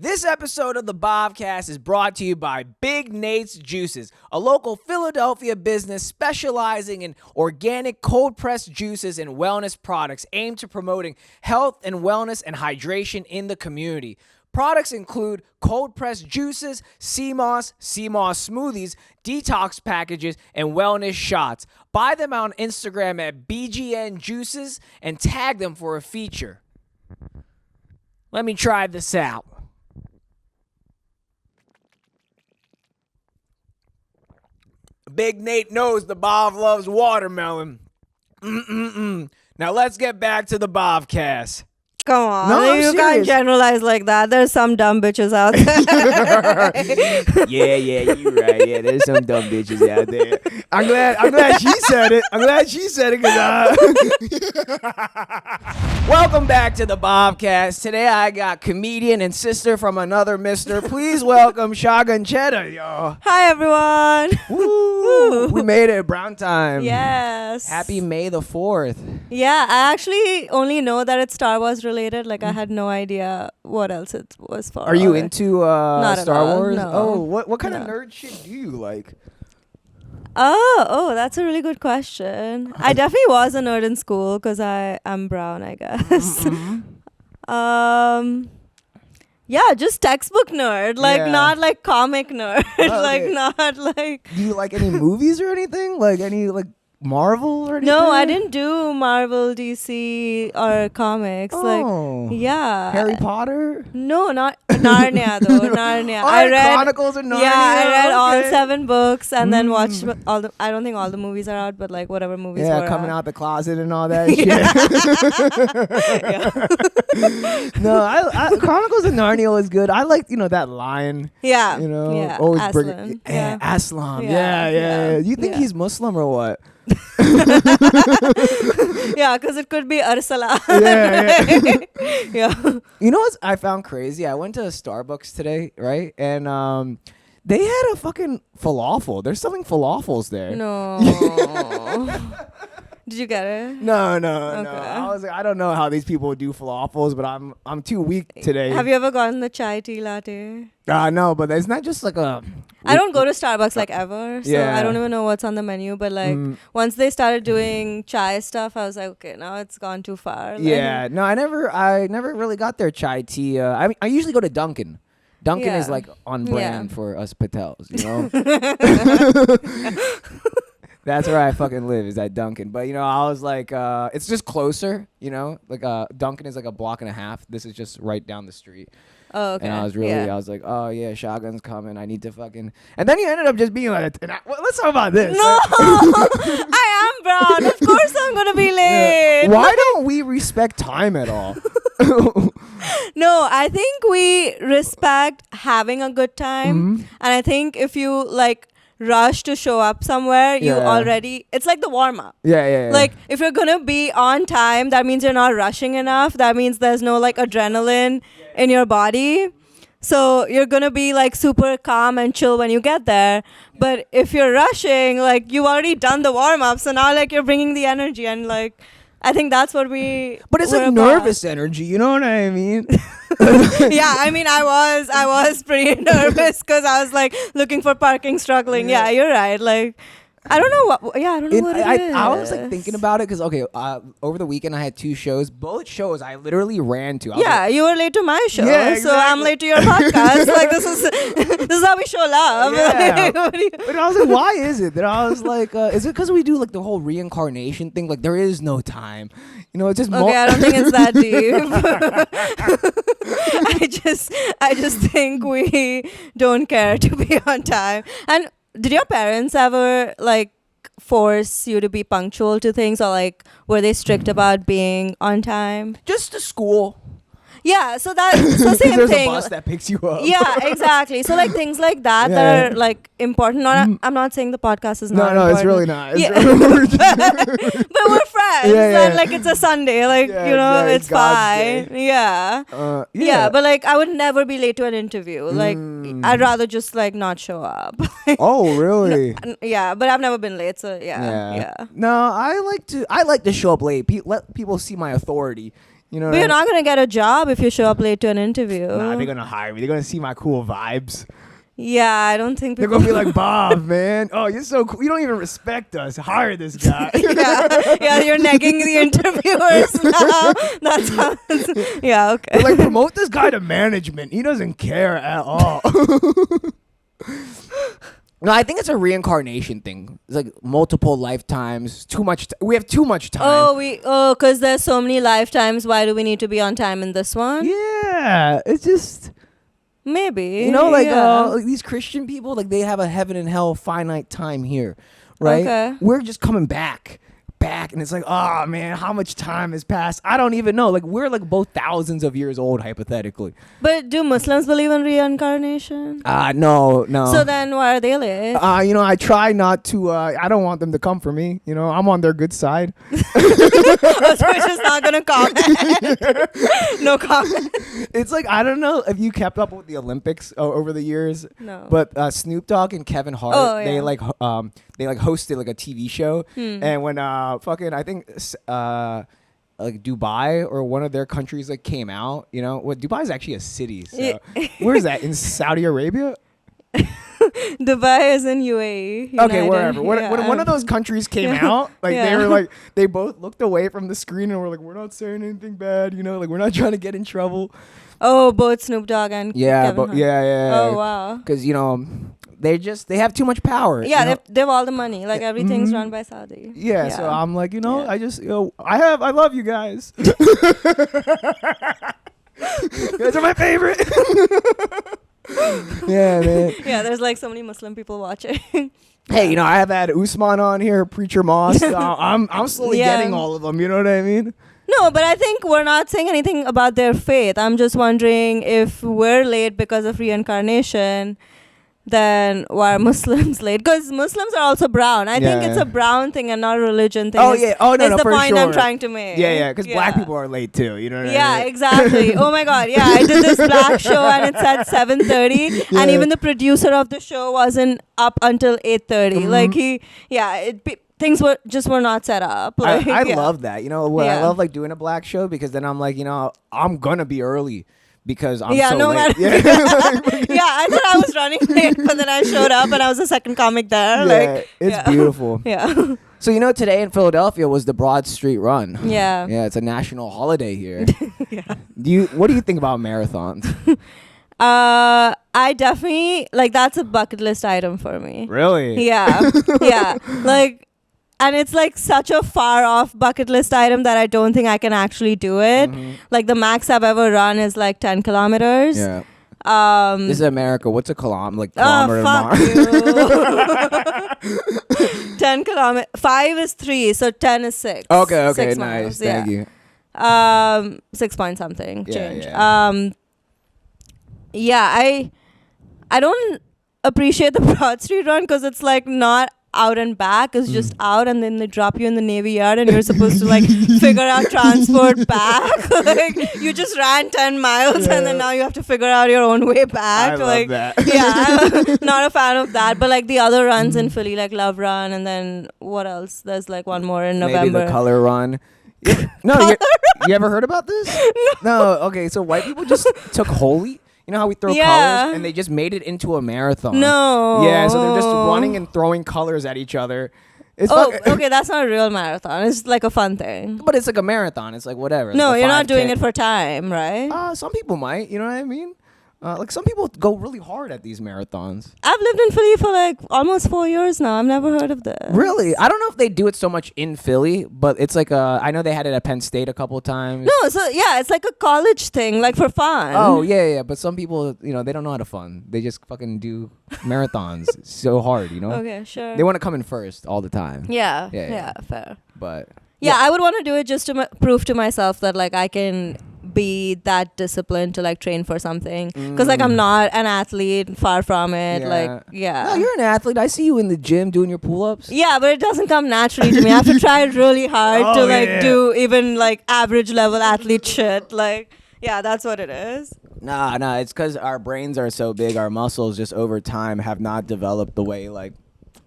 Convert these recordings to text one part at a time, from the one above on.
This episode of the Bhavcast is brought to you by Big Nate's Juices, a local Philadelphia business specializing in organic cold-pressed juices and wellness products aimed to promoting health and wellness and hydration in the community. Products include cold-pressed juices, sea moss smoothies, detox packages, and wellness shots. Buy them on Instagram at BGN Juices and tag them for a feature. Let me try this out. Big Nate knows the Bhav loves watermelon. Now let's get back to the Bhavcast. Come on, No, I'm you serious. can't generalize like that. There's some dumb bitches out there. Yeah, you're right. Yeah, there's some dumb bitches out there. I'm glad she said it. Welcome back to the Bhavcast. Today I got comedian and sister from another mister. Please welcome Shagun Chheda, y'all. Hi, everyone. Woo! We made it. Brown time. Yes. Happy May the 4th. Yeah, I actually only know that it's Star Wars related. Like, I had no idea what else it was for. Are you into Not at Star all, Wars? no. Oh, what kind of No. nerd shit do you like? Oh, that's a really good question. I definitely was a nerd in school because I'm brown, I guess. Yeah, just textbook nerd, like Yeah. not like comic nerd, like Okay. not like. Do you like any movies or anything? Like any like Marvel or anything? No, I didn't do Marvel, DC, or comics. Oh. Like, yeah. Harry Potter? No, not Narnia though. Narnia. Oh, I read. Chronicles of Narnia. Yeah, I read all okay. 7 books and then watched all the. I don't think all the movies are out, but like whatever movies Yeah, were coming out. out the closet and all that shit. No, I Chronicles of Narnia was good. I liked, that lion. Yeah. You know, Yeah. always Aslan. bring it. Yeah, Aslan. Yeah. You think yeah. he's Muslim or what? Yeah, because it could be Ursula. Yeah. Yeah. You know what I found crazy? I went to Starbucks today, right? And they had a fucking falafel. They're selling falafels there. No. Did you get it? No. Okay. I was like, I don't know how these people do falafels, but I'm too weak today. Have you ever gotten the chai tea latte? No, but it's not just like a. I don't go to Starbucks like ever, so Yeah. I don't even know what's on the menu. But like once they started doing chai stuff, I was like, okay, now it's gone too far. Like, Yeah, no, I never really got their chai tea. I usually go to Dunkin'. Dunkin' is Yeah. like on brand Yeah. for us Patels, you know. That's where I fucking live, is at Dunkin'. But I was like, it's just closer, like Dunkin' is like a block and a half. This is just right down the street. Oh, okay. And I was Yeah. like, oh yeah, Shogun's coming. I need to fucking. And then you ended up just being like, let's talk about this. No, I am brown. Of course, I'm gonna be late. Why don't we respect time at all? No, I think we respect having a good time, and I think if you like rush to show up somewhere, you Yeah. already. It's like the warm up. Yeah. Like if you're gonna be on time, that means you're not rushing enough. That means there's no like adrenaline in your body. So you're gonna be like super calm and chill when you get there. But if you're rushing, like you've already done the warm up, so now like you're bringing the energy, and like I think that's what we. But it's were like about. nervous energy, you know what I mean? Yeah, I mean, I was pretty nervous because I was like looking for parking, struggling. Yeah, you're right. Like, I don't know what. Yeah, I don't know what it is. I was like thinking about it because over the weekend I had 2 shows. Both shows I literally ran to. I was Yeah, you were late to my show, Yeah, so I'm exactly. late to your podcast. Like this is how we show love. Yeah. What do you- But I was like, why is it? That I was like, is it because we do like the whole reincarnation thing? Like there is no time. It's just Okay, I don't think it's that deep. I just think we don't care to be on time. And did your parents ever like force you to be punctual to things, or like were they strict about being on time? just to school. Yeah, so same There's thing. a bus that picks you up. Yeah, exactly. So like things like that Yeah, that are yeah. like important. I'm not saying the podcast is not No, important. it's really not. It's Yeah. But we're friends, Yeah. and like it's a Sunday, like Yeah, it's it's God's fine. day. Yeah. Yeah, but like I would never be late to an interview. Like I'd rather just like not show up. Oh, really? Yeah, but I've never been late, so yeah. No, I like to show up late. Let people see my authority. You know, But you're not gonna get a job if you show up late to an interview. Nah, they're gonna hire me. They're gonna see my cool vibes. Yeah, I don't think They're people. gonna be like, Bob, man. Oh, you're so cool. You don't even respect us. Hire this guy. yeah, you're negging the interviewers now. That sounds. Yeah, okay. They're like, promote this guy to management. He doesn't care at all. No, I think it's a reincarnation thing. It's like multiple lifetimes. Too much. We have too much time. Because there's so many lifetimes. Why do we need to be on time in this one? Yeah, it's just. Maybe. You know, like yeah. like these Christian people, like they have a heaven and hell finite time here, right? Okay. We're just coming back, and it's like, oh man, how much time has passed? I don't even know. Like we're like both thousands of years old, hypothetically. But do Muslims believe in reincarnation? No. So then why are they late? You know, I try not to. I don't want them to come for me. You know, I'm on their good side. So we're just not gonna comment. No comment. It's like I don't know if you kept up with the Olympics over the years. No. But Snoop Dogg and Kevin Hart, Oh, yeah. they hosted like a TV show, and when fucking I think like Dubai or one of their countries like came out, you know, Dubai is actually a city. So where is that, in Saudi Arabia? Dubai is in UAE. Okay, United. wherever. When Yeah. one of those countries came out, like they Yeah. were like, they both looked away from the screen and were like, we're not saying anything bad, you know, like we're not trying to get in trouble. Oh, both Snoop Dogg and Kevin Hart. yeah. Oh wow. Because you know, they have too much power. Yeah, you know? they have all the money. Like everything's Mhm. run by Saudi. Yeah, so I'm like, you know, Yeah. I just, you know, I love you guys. You guys are my favorite. Yeah, man. Yeah, there's like so many Muslim people watching. Hey, you know, I have had Usman on here, Preacher Moss. I'm slowly Yeah. getting all of them. You know what I mean? No, but I think we're not saying anything about their faith. I'm just wondering if we're late because of reincarnation, then why are Muslims late? Because Muslims are also brown. I think Yeah. it's a brown thing and not a religion thing. Oh, Is- yeah. Oh, no, is no, the for point I'm sure. trying to make. Yeah, because black people are late too. You know what I Yeah, mean? exactly. Oh my God. Yeah, I did this black show and it's at 7:30, Yeah. and even the producer of the show wasn't up until 8:30. Like things were not set up. Like, I yeah. love that. You know what? I Yeah. love like doing a black show because then I'm like, you know, I'm gonna be early because I'm Yeah, so no late. matter. Yeah. Yeah, I thought I was running late, but then I showed up and I was the second comic there. Yeah, Like, it's yeah. beautiful. Yeah. So you know, today in Philadelphia was the Broad Street Run. Yeah. Yeah, it's a national holiday here. Yeah. What do you think about marathons? I definitely like that's a bucket list item for me. Really? Yeah. Yeah. Like, and it's like such a far off bucket list item that I don't think I can actually do it. Mhm. Like the max I've ever run is like 10 kilometers. Yeah. This is America. What's a kilometer? Like Oh, kilometer fuck mile? you. 10 kilometers. 5 is 3, so 10 is 6. Okay, 6 nice. miles, Thank you. 6 point something Yeah, change. yeah. Yeah, I don't appreciate the Broad Street Run because it's like not out and back. It's just out, and then they drop you in the Navy Yard and you're supposed to like figure out transport back. Like you just ran 10 miles and then now you have to figure out your own way back. I love Like that. yeah, I'm not a fan of that. But like the other runs in Philly, like Love Run, and then what else? There's like one more in November. Maybe the Color Run. No, you ever heard about this? No. Okay, so white people just took Holy. You know how we throw Yeah. colors, and they just made it into a marathon. No. Yeah, so they're just running and throwing colors at each other. It's Oh, fuck- okay, that's not a real marathon. It's like a fun thing. But it's like a marathon. It's like whatever. No, like a you're not 5K. doing it for time, right? Some people might. You know what I mean? Like some people go really hard at these marathons. I've lived in Philly for like almost 4 years now. I've never heard of this. Really? I don't know if they do it so much in Philly, but it's like I know they had it at Penn State a couple of times. No, so yeah, it's like a college thing, like for fun. Oh yeah. But some people, you know, they don't know how to fun. They just fucking do marathons so hard, you know. Okay, sure. They want to come in first all the time. Yeah, Yeah, yeah, yeah. fair. But Yeah, I would want to do it just to prove to myself that like I can be that disciplined to like train for something. Because like I'm not an athlete, far from it. Yeah. Like yeah. No, you're an athlete. I see you in the gym doing your pull-ups. Yeah, but it doesn't come naturally to me. I have to try really hard to Oh, like yeah. do even like average level athlete shit. Like, yeah, that's what it is. Nah, it's because our brains are so big. Our muscles just over time have not developed the way like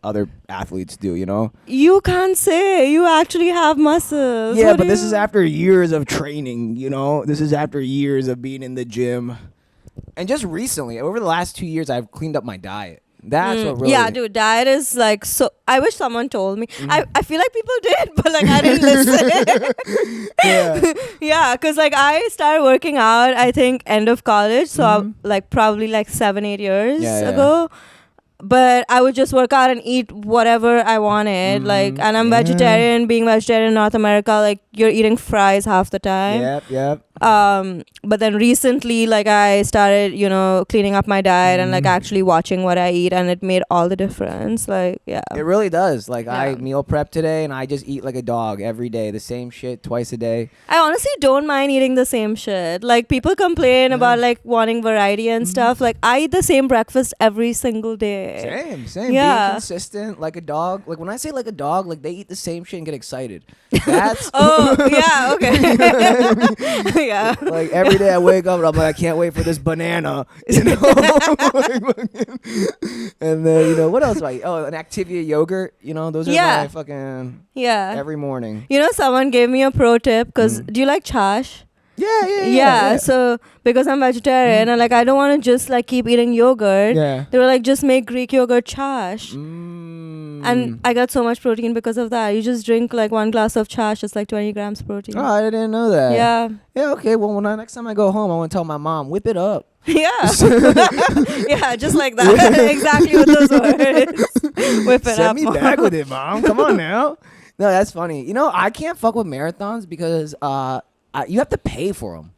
other athletes do, you know? You can't say. You actually have muscles. Yeah, What but do this you- is after years of training, you know? This is after years of being in the gym. And just recently, over the last 2 years, I've cleaned up my diet. That's what really... Yeah, dude, diet is like so. I wish someone told me. Mm-hmm. I feel like people did, but like I didn't listen. Yeah. Yeah, because like I started working out, I think end of college, so like probably like 7-8 years Yeah, yeah. ago. But I would just work out and eat whatever I wanted. Like, and I'm Yeah. vegetarian. Being vegetarian in North America, like you're eating fries half the time. Yep. But then recently, like I started, you know, cleaning up my diet and like actually watching what I eat, and it made all the difference. Like, yeah. It really does. Like, I Yeah. meal prep today, and I just eat like a dog every day. The same shit twice a day. I honestly don't mind eating the same shit. Like people complain about like wanting variety and stuff. Like I eat the same breakfast every single day. Same. Yeah. Being consistent, like a dog. Like when I say like a dog, like they eat the same shit and get excited. That's Oh yeah, okay. Yeah. like every day I wake up and I'm like, I can't wait for this banana. You know? And then, you know, what else do I eat? Oh, an Activia yogurt. You know, those are Yeah. my fucking Yeah. every morning. You know, someone gave me a pro tip because do you like chash? Yeah. So because I'm vegetarian and like I don't want to just like keep eating yogurt. Yeah. They were like, just make Greek yogurt chash. Mm. And I got so much protein because of that. You just drink like 1 glass of chash, it's like 20 grams protein. Oh, I didn't know that. Yeah. Yeah, okay. Well, next time I go home, I want to tell my mom, whip it up. Yeah. Yeah, just like that. Exactly with those words. Whip it Send up. me Mom. back with it, Mom. Come on now. No, that's funny. You know, I can't fuck with marathons because you have to pay for them.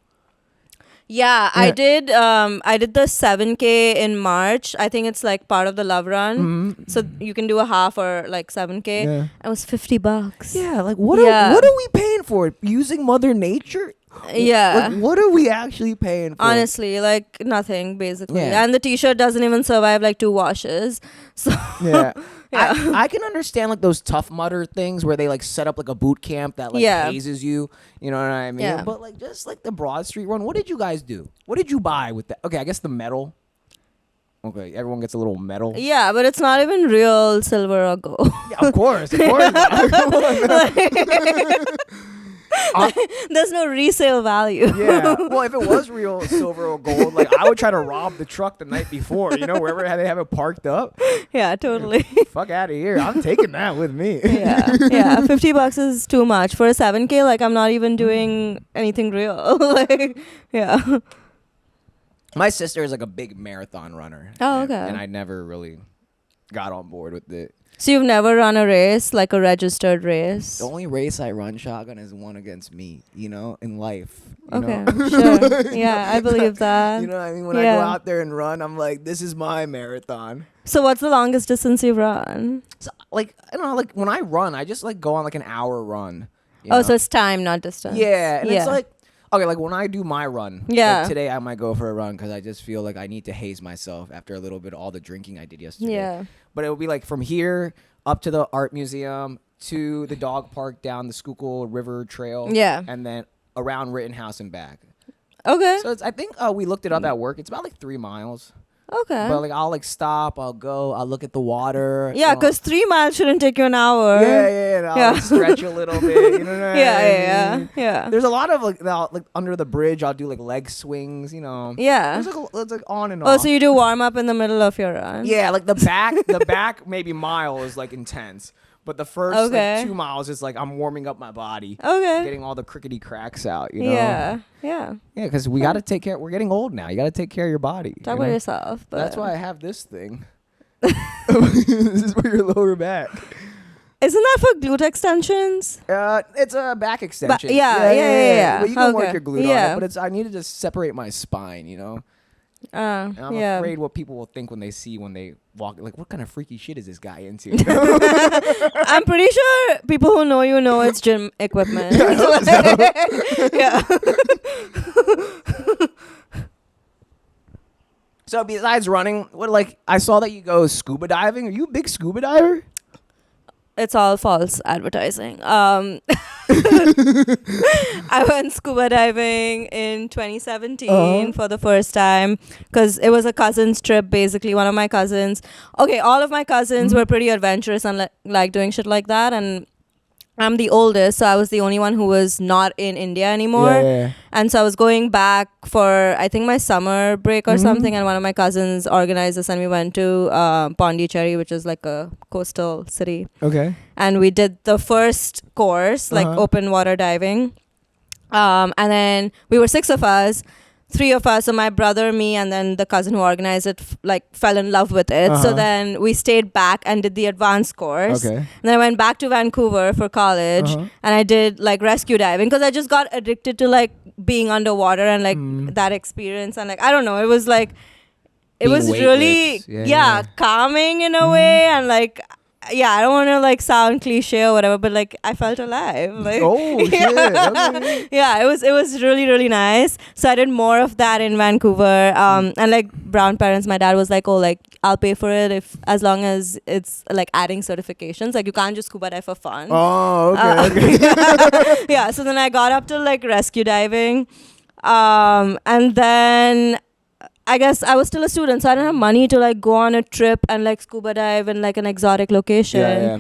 Yeah, I did the 7K in March. I think it's like part of the Love Run. So you can do a half or like 7K. Yeah. It was $50. Yeah, like what Yeah. are we paying for? Using Mother Nature? Yeah. Like, what are we actually paying for? Honestly, like nothing basically. Yeah. And the t-shirt doesn't even survive like 2 washes. So Yeah. Yeah. I can understand like those Tough Mudder things where they like set up like a boot camp that like Yeah. hazes you. You know what I mean? Yeah. But like just like the Broad Street run, what did you guys do? What did you buy with that? Okay, I guess the medal. Okay, everyone gets a little medal. yeah, but it's not even real silver or gold. Yeah, of course. There's no resale value. Yeah. Well, if it was real silver or gold, like I would try to rob the truck the night before, you know, wherever they have it parked up. Yeah, totally. Fuck out of here. I'm taking that with me. Yeah, $50 is too much for a 7K. Like I'm not even doing anything real. Like, yeah. My sister is like a big marathon runner. Oh, and- okay. And I never really got on board with it. So you've never run a race, like a registered race? The only race I run, Shotgun, is one against me, you know, in life. You Okay, know? sure. Yeah, I believe that. You know what I mean? When I go Yeah. out there and run, I'm like, this is my marathon. So what's the longest distance you've run? So, like, I don't know, like when I run, I just like go on like an hour run. you Oh, know? so it's time, not distance. Yeah, and Yeah. it's like, okay, like when I do my run, Yeah. like today I might go for a run because I just feel like I need to haze myself after a little bit of all the drinking I did yesterday. Yeah. But it would be like from here up to the art museum to the dog park down the Schuylkill River Trail. Yeah. And then around Rittenhouse and back. Okay. So it's, I think we looked it up at work. It's about like 3 miles. Okay. But like I'll like stop, I'll go, I'll look at the water. Yeah, you know. because 3 miles shouldn't take you an hour. Yeah, and I'll Yeah. like, stretch a little bit. You know what I Yeah, mean? yeah. There's a lot of like under the bridge. I'll do like leg swings. You know. Yeah. There's like it's like on and Oh, off. so you do warm up in the middle of your run? Yeah, like the back maybe mile is like intense, but the first Okay. like 2 miles is like I'm warming up my body, Okay. getting all the crickety cracks out. You know. Yeah. Yeah. Yeah, because we got to take care. We're getting old now. You got to take care of your body. Talk you about know? yourself. But That's why I have this thing. This is for your lower back. Isn't that for glute extensions? It's a back extension. yeah. But you can work Okay. your glute on Yeah. it. But I need to just separate my spine. You know. And I'm Yeah. afraid what people will think when they walk. Like, what kind of freaky shit is this guy into? I'm pretty sure people who know you know it's gym equipment. Yeah. So besides running, I saw that you go scuba diving. Are you a big scuba diver? It's all false advertising. I went scuba diving in 2017 for the first time because it was a cousin's trip, basically. One of my cousins. Okay, all of my cousins were pretty adventurous and like doing shit like that. And I'm the oldest, so I was the only one who was not in India anymore. Yeah. And so I was going back for, I think, my summer break or something. And one of my cousins organized us and we went to Pondicherry, which is like a coastal city. Okay. And we did the first course, like open water diving. And then we were 6 of us. 3 of us, so my brother, me, and then the cousin who organized it, fell in love with it. So then we stayed back and did the advanced course. Okay. And then I went back to Vancouver for college, and I did like rescue diving because I just got addicted to like being underwater and like that experience. And like I don't know, it was like it Being was really calming in a way, and like. Yeah, I don't want to like sound cliche or whatever, but like I felt alive. Like, shit. Okay. Yeah, it was really really nice. So I did more of that in Vancouver. And like brown parents, my dad was like, "Oh, like I'll pay for it if as long as it's like adding certifications. Like you can't just scuba dive for fun." Oh, okay. Yeah. So then I got up to like rescue diving, and then. I guess I was still a student, so I didn't have money to like go on a trip and like scuba dive in like an exotic location. Yeah.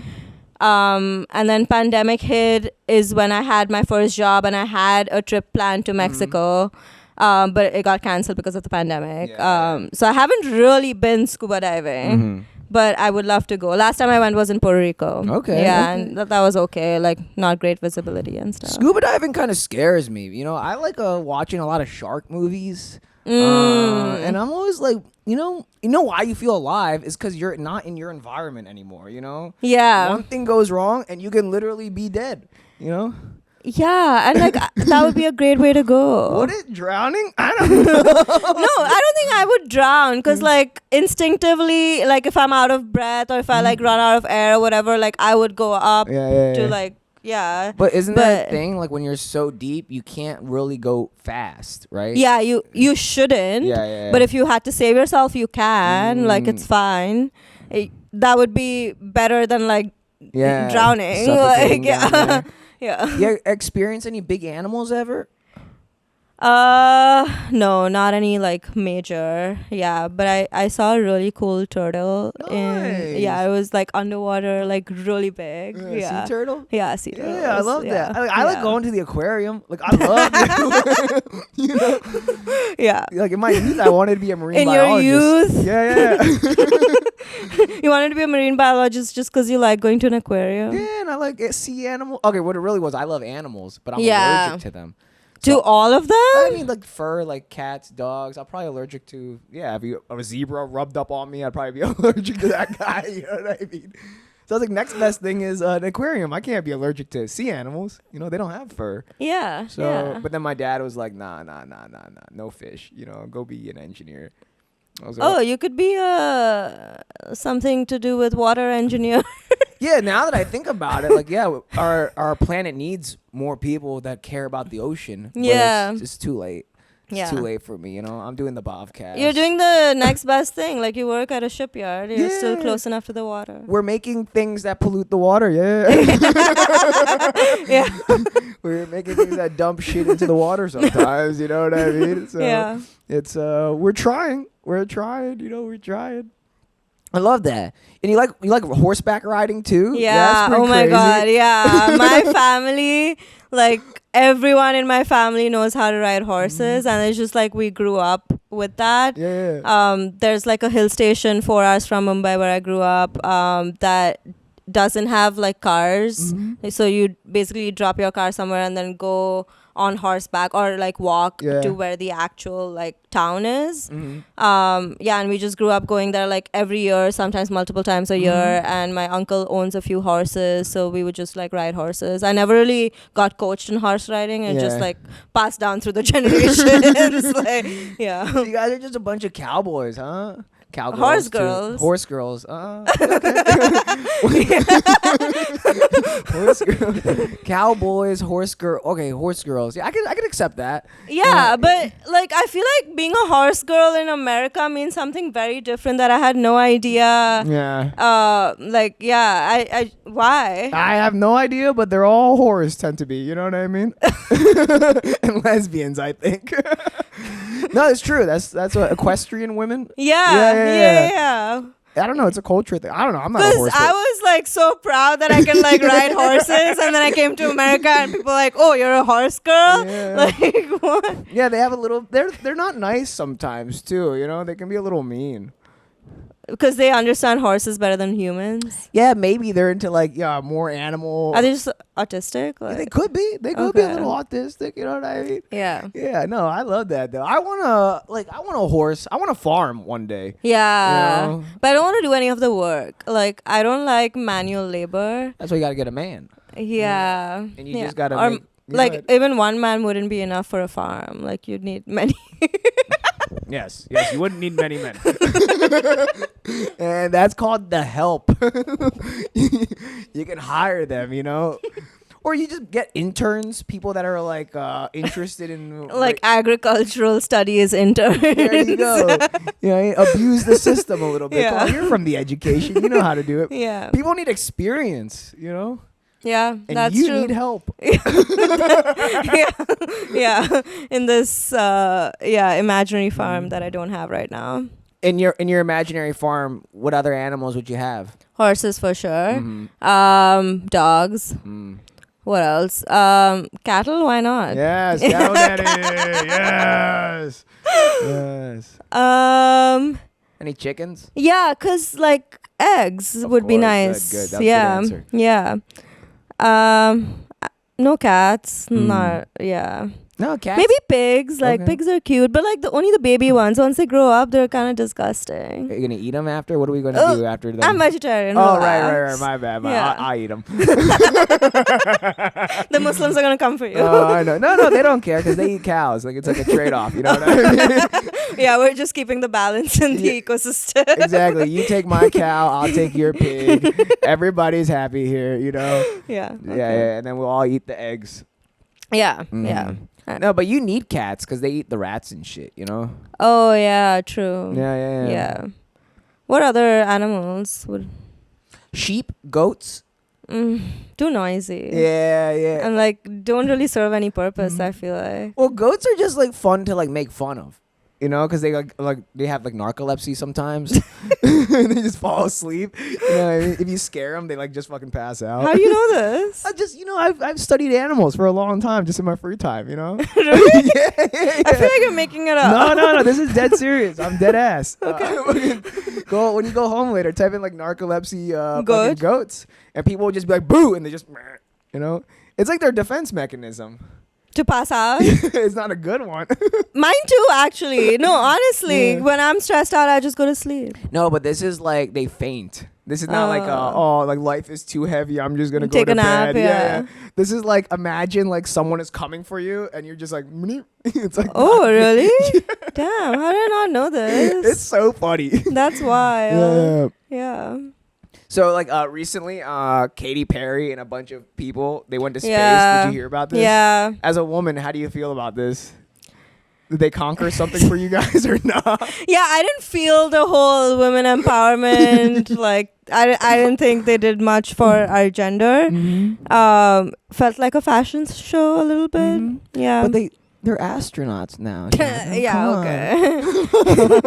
And then pandemic hit is when I had my first job and I had a trip planned to Mexico, but it got canceled because of the pandemic. Yeah. So I haven't really been scuba diving, but I would love to go. Last time I went was in Puerto Rico. Okay. Yeah, and that was okay. Like not great visibility and stuff. Scuba diving kind of scares me. You know, I like watching a lot of shark movies. And I'm always like, you know why you feel alive is because you're not in your environment anymore, you know? Yeah. One thing goes wrong and you can literally be dead, you know? Yeah, and like that would be a great way to go. Would it? Drowning? I don't know. No, I don't think I would drown because like instinctively, like if I'm out of breath or if I like run out of air or whatever, like I would go up to like, yeah. But isn't that a thing? Like when you're so deep, you can't really go fast, right? Yeah, you shouldn't. Yeah. But if you had to save yourself, you can. Like it's fine. That would be better than like drowning. Like yeah. Yeah. You experience any big animals ever? No, not any like major. Yeah, but I saw a really cool turtle. Nice. It was like underwater, like really big. Sea turtle? Yeah, sea turtle. Yeah, I love that. I like going to the aquarium. Like I love it. You know? Yeah. Like in my youth, I wanted to be a marine in biologist. your youth? Yeah. You wanted to be a marine biologist just because you like going to an aquarium? Yeah, and I like sea animals. Okay, what it really was, I love animals, but I'm allergic to them. To all of them? I mean, like fur, like cats, dogs. I'm probably allergic to. Yeah, if a zebra rubbed up on me, I'd probably be allergic to that guy. You know what I mean? So I was like, next best thing is an aquarium. I can't be allergic to sea animals. You know, they don't have fur. Yeah. So, but then my dad was like, nah, no fish. You know, go be an engineer. I was like, you could be something to do with water engineer. Yeah, now that I think about it, like, yeah, our planet needs more people that care about the ocean. But it's too late. It's too late for me, you know. I'm doing the Bhavcast. You're doing the next best thing. Like you work at a shipyard. You're still close enough to the water. We're making things that pollute the water, yeah. We're making things that dump shit into the water sometimes, you know what I mean? So it's we're trying, you know, we're trying. I love that. And you like horseback riding too? Yeah. Oh my God. Yeah. My family, like everyone in my family knows how to ride horses, and it's just like we grew up with that. Yeah. There's like a hill station 4 hours from Mumbai where I grew up that doesn't have like cars. So you basically drop your car somewhere and then go on horseback or like walk to where the actual like town is. And we just grew up going there like every year, sometimes multiple times a year. And my uncle owns a few horses, so we would just like ride horses. I never really got coached in horse riding, and just like passed down through the generations. Like, So you guys are just a bunch of cowboys, huh? Cowgirls. Horse too. girls. Horse girls. Okay. Horse girls. Cowboys. Horse girl. Okay, horse girls. Yeah, I could accept that. Yeah, but like I feel like being a horse girl in America means something very different that I had no idea. Yeah. Like I why? I have no idea, but they're all whores tend to be. You know what I mean? And lesbians, I think. No, it's true. That's what equestrian women. Yeah. I don't know. It's a culture thing. I don't know. I'm not a Because horse. I was like so proud that I can like ride horses, and then I came to America and people were like, "Oh, you're a horse girl." Yeah. Like what? Yeah, they have a little. They're not nice sometimes too. You know, they can be a little mean. Because they understand horses better than humans. Yeah, maybe they're into like more animal. Are they just autistic? Yeah, Like, they could be. They could be a Okay. little autistic. You know what I mean? yeah. Yeah. No, I love that though. I want a horse. I want a farm one day. Yeah. You know? But I don't want to do any of the work. Like, I don't like manual labor. That's why you got to get a man. Yeah. And you yeah. just gotta Or, make- you like, know, even one man wouldn't be enough for a farm. Like, you'd need many. Yes, you wouldn't need many men. And that's called the help. You can hire them, you know? Or you just get interns, people that are like interested in like, agricultural studies interns. there you go. You know, abuse the system a little bit. Yeah. Come on, you're from the education. You know how to do it. Yeah. People need experience, you know? Yeah, And that's you true. need help. yeah. In this imaginary farm that I don't have right now. In your imaginary farm, what other animals would you have? Horses for sure. Mhm. Dogs. Mm. What else? Cattle, why not? Yes, cattle daddy. Yes. Yes. Any chickens? Yeah, 'cause like eggs Of would be course. nice. Good. That's a good yeah. answer. Yeah. No cats. Not yeah. No, cats. Maybe pigs. Like Okay. pigs are cute, but like only the baby ones. Once they grow up, they're kind of disgusting. Are you gonna eat them after? What are we gonna do after them? I'm vegetarian. Oh, relax. right. My bad. Yeah. I eat them. The Muslims are gonna come for you. Oh, I know. No, they don't care because they eat cows. Like it's like a trade-off. You know what I mean? Yeah, we're just keeping the balance in the Yeah. ecosystem. Exactly. You take my cow, I'll take your pig. Everybody's happy here. You know. Yeah. Yeah. And then we'll all eat the eggs. Yeah. Mhm. Yeah. No, but you need cats because they eat the rats and shit. You know. Oh yeah, true. Yeah. Yeah. What other animals would Sheep, goats. too noisy? Yeah. And like don't really serve any purpose, I feel like. Well, goats are just like fun to like make fun of, you know, because they like they have like narcolepsy sometimes. They just fall asleep. You know what I mean? If you scare them, they like just fucking pass out. How do you know this? I've studied animals for a long time just in my free time, you know. Really? Yeah. I feel like you're making it up. No. This is dead serious. I'm dead ass. Okay. When you go home later, type in like narcolepsy fucking goats, and people will just be like boo, and they just, you know, it's like their defense mechanism. To pass out? It's not a good one. Mine too, actually. No, honestly, Yeah. when I'm stressed out, I just go to sleep. No, but this is like they faint. This is not like like life is too heavy. I'm just gonna Take go to a nap, bed. yeah. This is like imagine like someone is coming for you and you're just like it's like Oh, really? Damn, how did I not know this? it's so funny. That's why. Yeah. Yeah. So like recently, Katy Perry and a bunch of people they went to space. Yeah. Did you hear about this? Yeah. As a woman, how do you feel about this? Did they conquer something for you guys or not? Yeah, I didn't feel the whole women empowerment. Like, I didn't think they did much for our gender. Felt like a fashion show a little bit. Yeah. But they're astronauts now. Yeah, Come on. okay.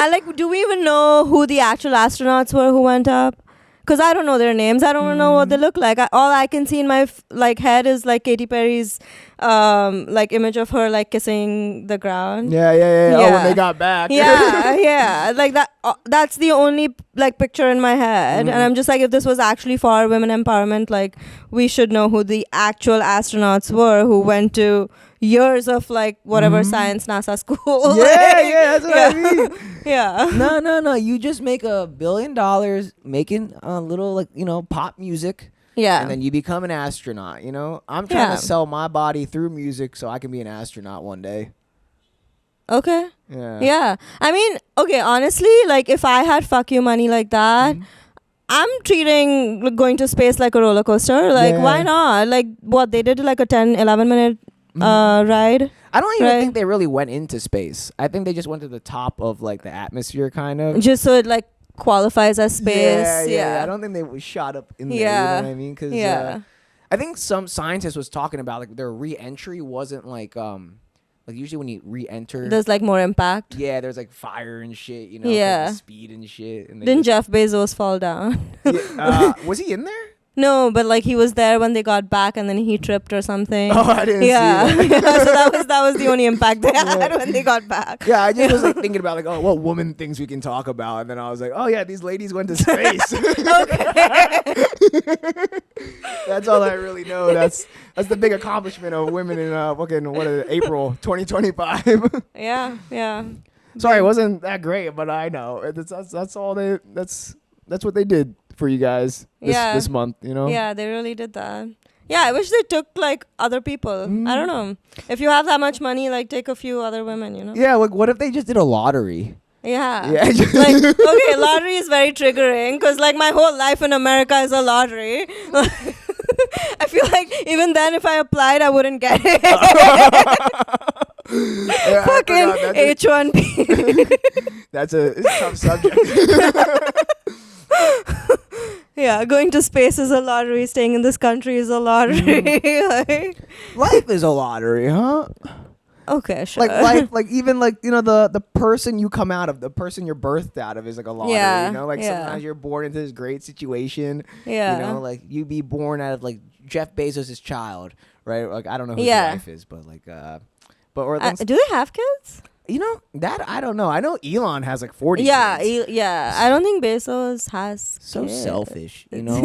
And like, do we even know who the actual astronauts were who went up? Because I don't know their names. I don't know what they look like. All I can see in my head is like Katy Perry's like image of her like kissing the ground. Yeah. Oh, Yeah. when they got back. Yeah. Like that. That's the only like picture in my head, and I'm just like, if this was actually for women empowerment, like we should know who the actual astronauts were who went to years of like whatever science NASA school. Yeah, that's what I mean. Yeah. No. You just make $1 billion making a little like, you know, pop music. Yeah. And then you become an astronaut, you know? I'm trying Yeah. to sell my body through music so I can be an astronaut one day. Okay. Yeah. Yeah. I mean, okay, honestly, like if I had fuck you money like that, I'm treating like, going to space like a roller coaster. Like, Yeah. why not? Like, what they did like a 10, 11 minute ride. I don't even Right. think they really went into space. I think they just went to the top of like the atmosphere, kind of. Just so it like qualifies as space. Yeah. I don't think they shot up in there. Yeah. You know what I mean? Because I think some scientist was talking about like their re-entry wasn't like usually when you re-enter, There's like more impact. yeah, there's like fire and shit, you know, 'cause of Yeah. the speed and shit. And they Didn't just- Jeff Bezos fall down? was he in there? No, but like he was there when they got back and then he tripped or something. Oh, I didn't Yeah. see that. So that was the only impact they had when they got back. Yeah, I just was like thinking about like, oh, what woman things we can talk about, and then I was like, oh yeah, these ladies went to space. That's all I really know. That's the big accomplishment of women in fucking April 2025. Yeah. Sorry, it wasn't that great, but I know that's all they that's what they did for you guys this month. You know. Yeah, they really did that. Yeah, I wish they took like other people. I don't know. If you have that much money, like take a few other women, you know? Yeah, like what if they just did a lottery? Yeah. Yeah. Like, okay, lottery is very triggering because like my whole life in America is a lottery. I feel like even then if I applied, I wouldn't get it. Yeah, Fucking H1B. That's a tough subject. Yeah, going to space is a lottery. Staying in this country is a lottery. Like, Life is a lottery, huh? okay, sure. Like life, like even like you know the person you come out of, the person you're birthed out of is like a lottery. Yeah, You know, like yeah. sometimes you're born into this great situation. Yeah. You know, like you be born out of like Jeff Bezos' child, right? Like I don't know who Yeah. his wife is, but like or like, Do they have kids? you know that I don't know. I know Elon has like 40. Yeah, kids. yeah. I don't think Bezos has So kids. selfish, you know.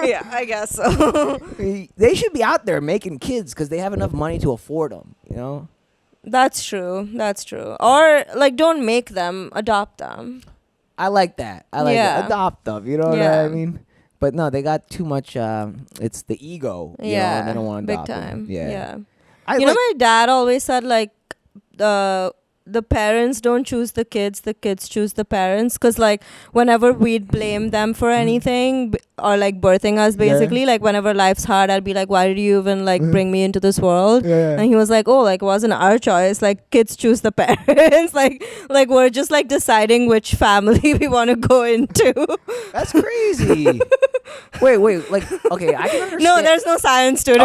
Yeah, I guess so. They should be out there making kids because they have enough money to afford them. You know. That's true. Or like, don't make them, adopt them. I like that. I like Yeah. that. Adopt them. You know what Yeah. I mean? But no, they got too much. It's the ego. You know, and they don't want to big adopt time. them. Yeah. You know, my dad always said like the parents don't choose the kids choose the parents, because like whenever we'd blame them for anything or like birthing us basically, like whenever life's hard, I'd be like, why did you even like bring me into this world? And he was like, oh, like it wasn't our choice, like kids choose the parents. like we're just like deciding which family we want to go into. That's crazy. wait, like okay, I can understand. No, there's no science to it.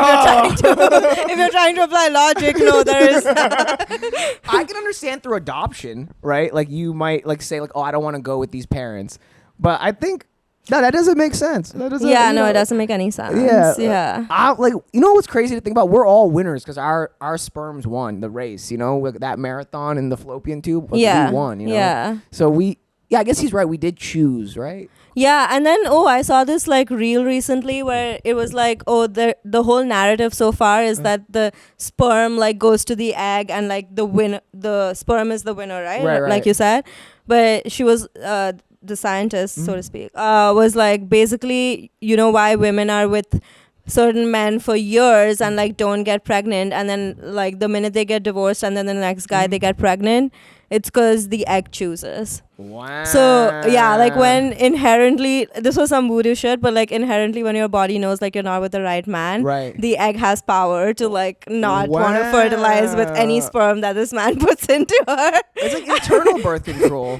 If you're trying to apply logic, no, there is. I can understand through adoption, right? Like you might like say like, oh, I don't want to go with these parents, but I think no, that doesn't make sense. That doesn't. Yeah, you no, know, it doesn't make any sense. Yeah. Like you know what's crazy to think about? We're all winners because our sperms won the race. You know, with that marathon in the fallopian tube. Like, we won. You know? Yeah. So I guess he's right. We did choose, right? Yeah, and then I saw this like reel recently where it was like, the whole narrative so far is that the sperm like goes to the egg and like the sperm is the winner, right? Right. Like you said. But she was the scientist, so to speak, was like basically, you know, why women are with certain men for years and like don't get pregnant, and then like the minute they get divorced and then the next guy they get pregnant, it's because the egg chooses. Wow. So yeah, like when inherently, this was some voodoo shit, but like inherently when your body knows like you're not with the right man, Right. the egg has power to like not want to fertilize with any sperm that this man puts into her. It's like internal birth control.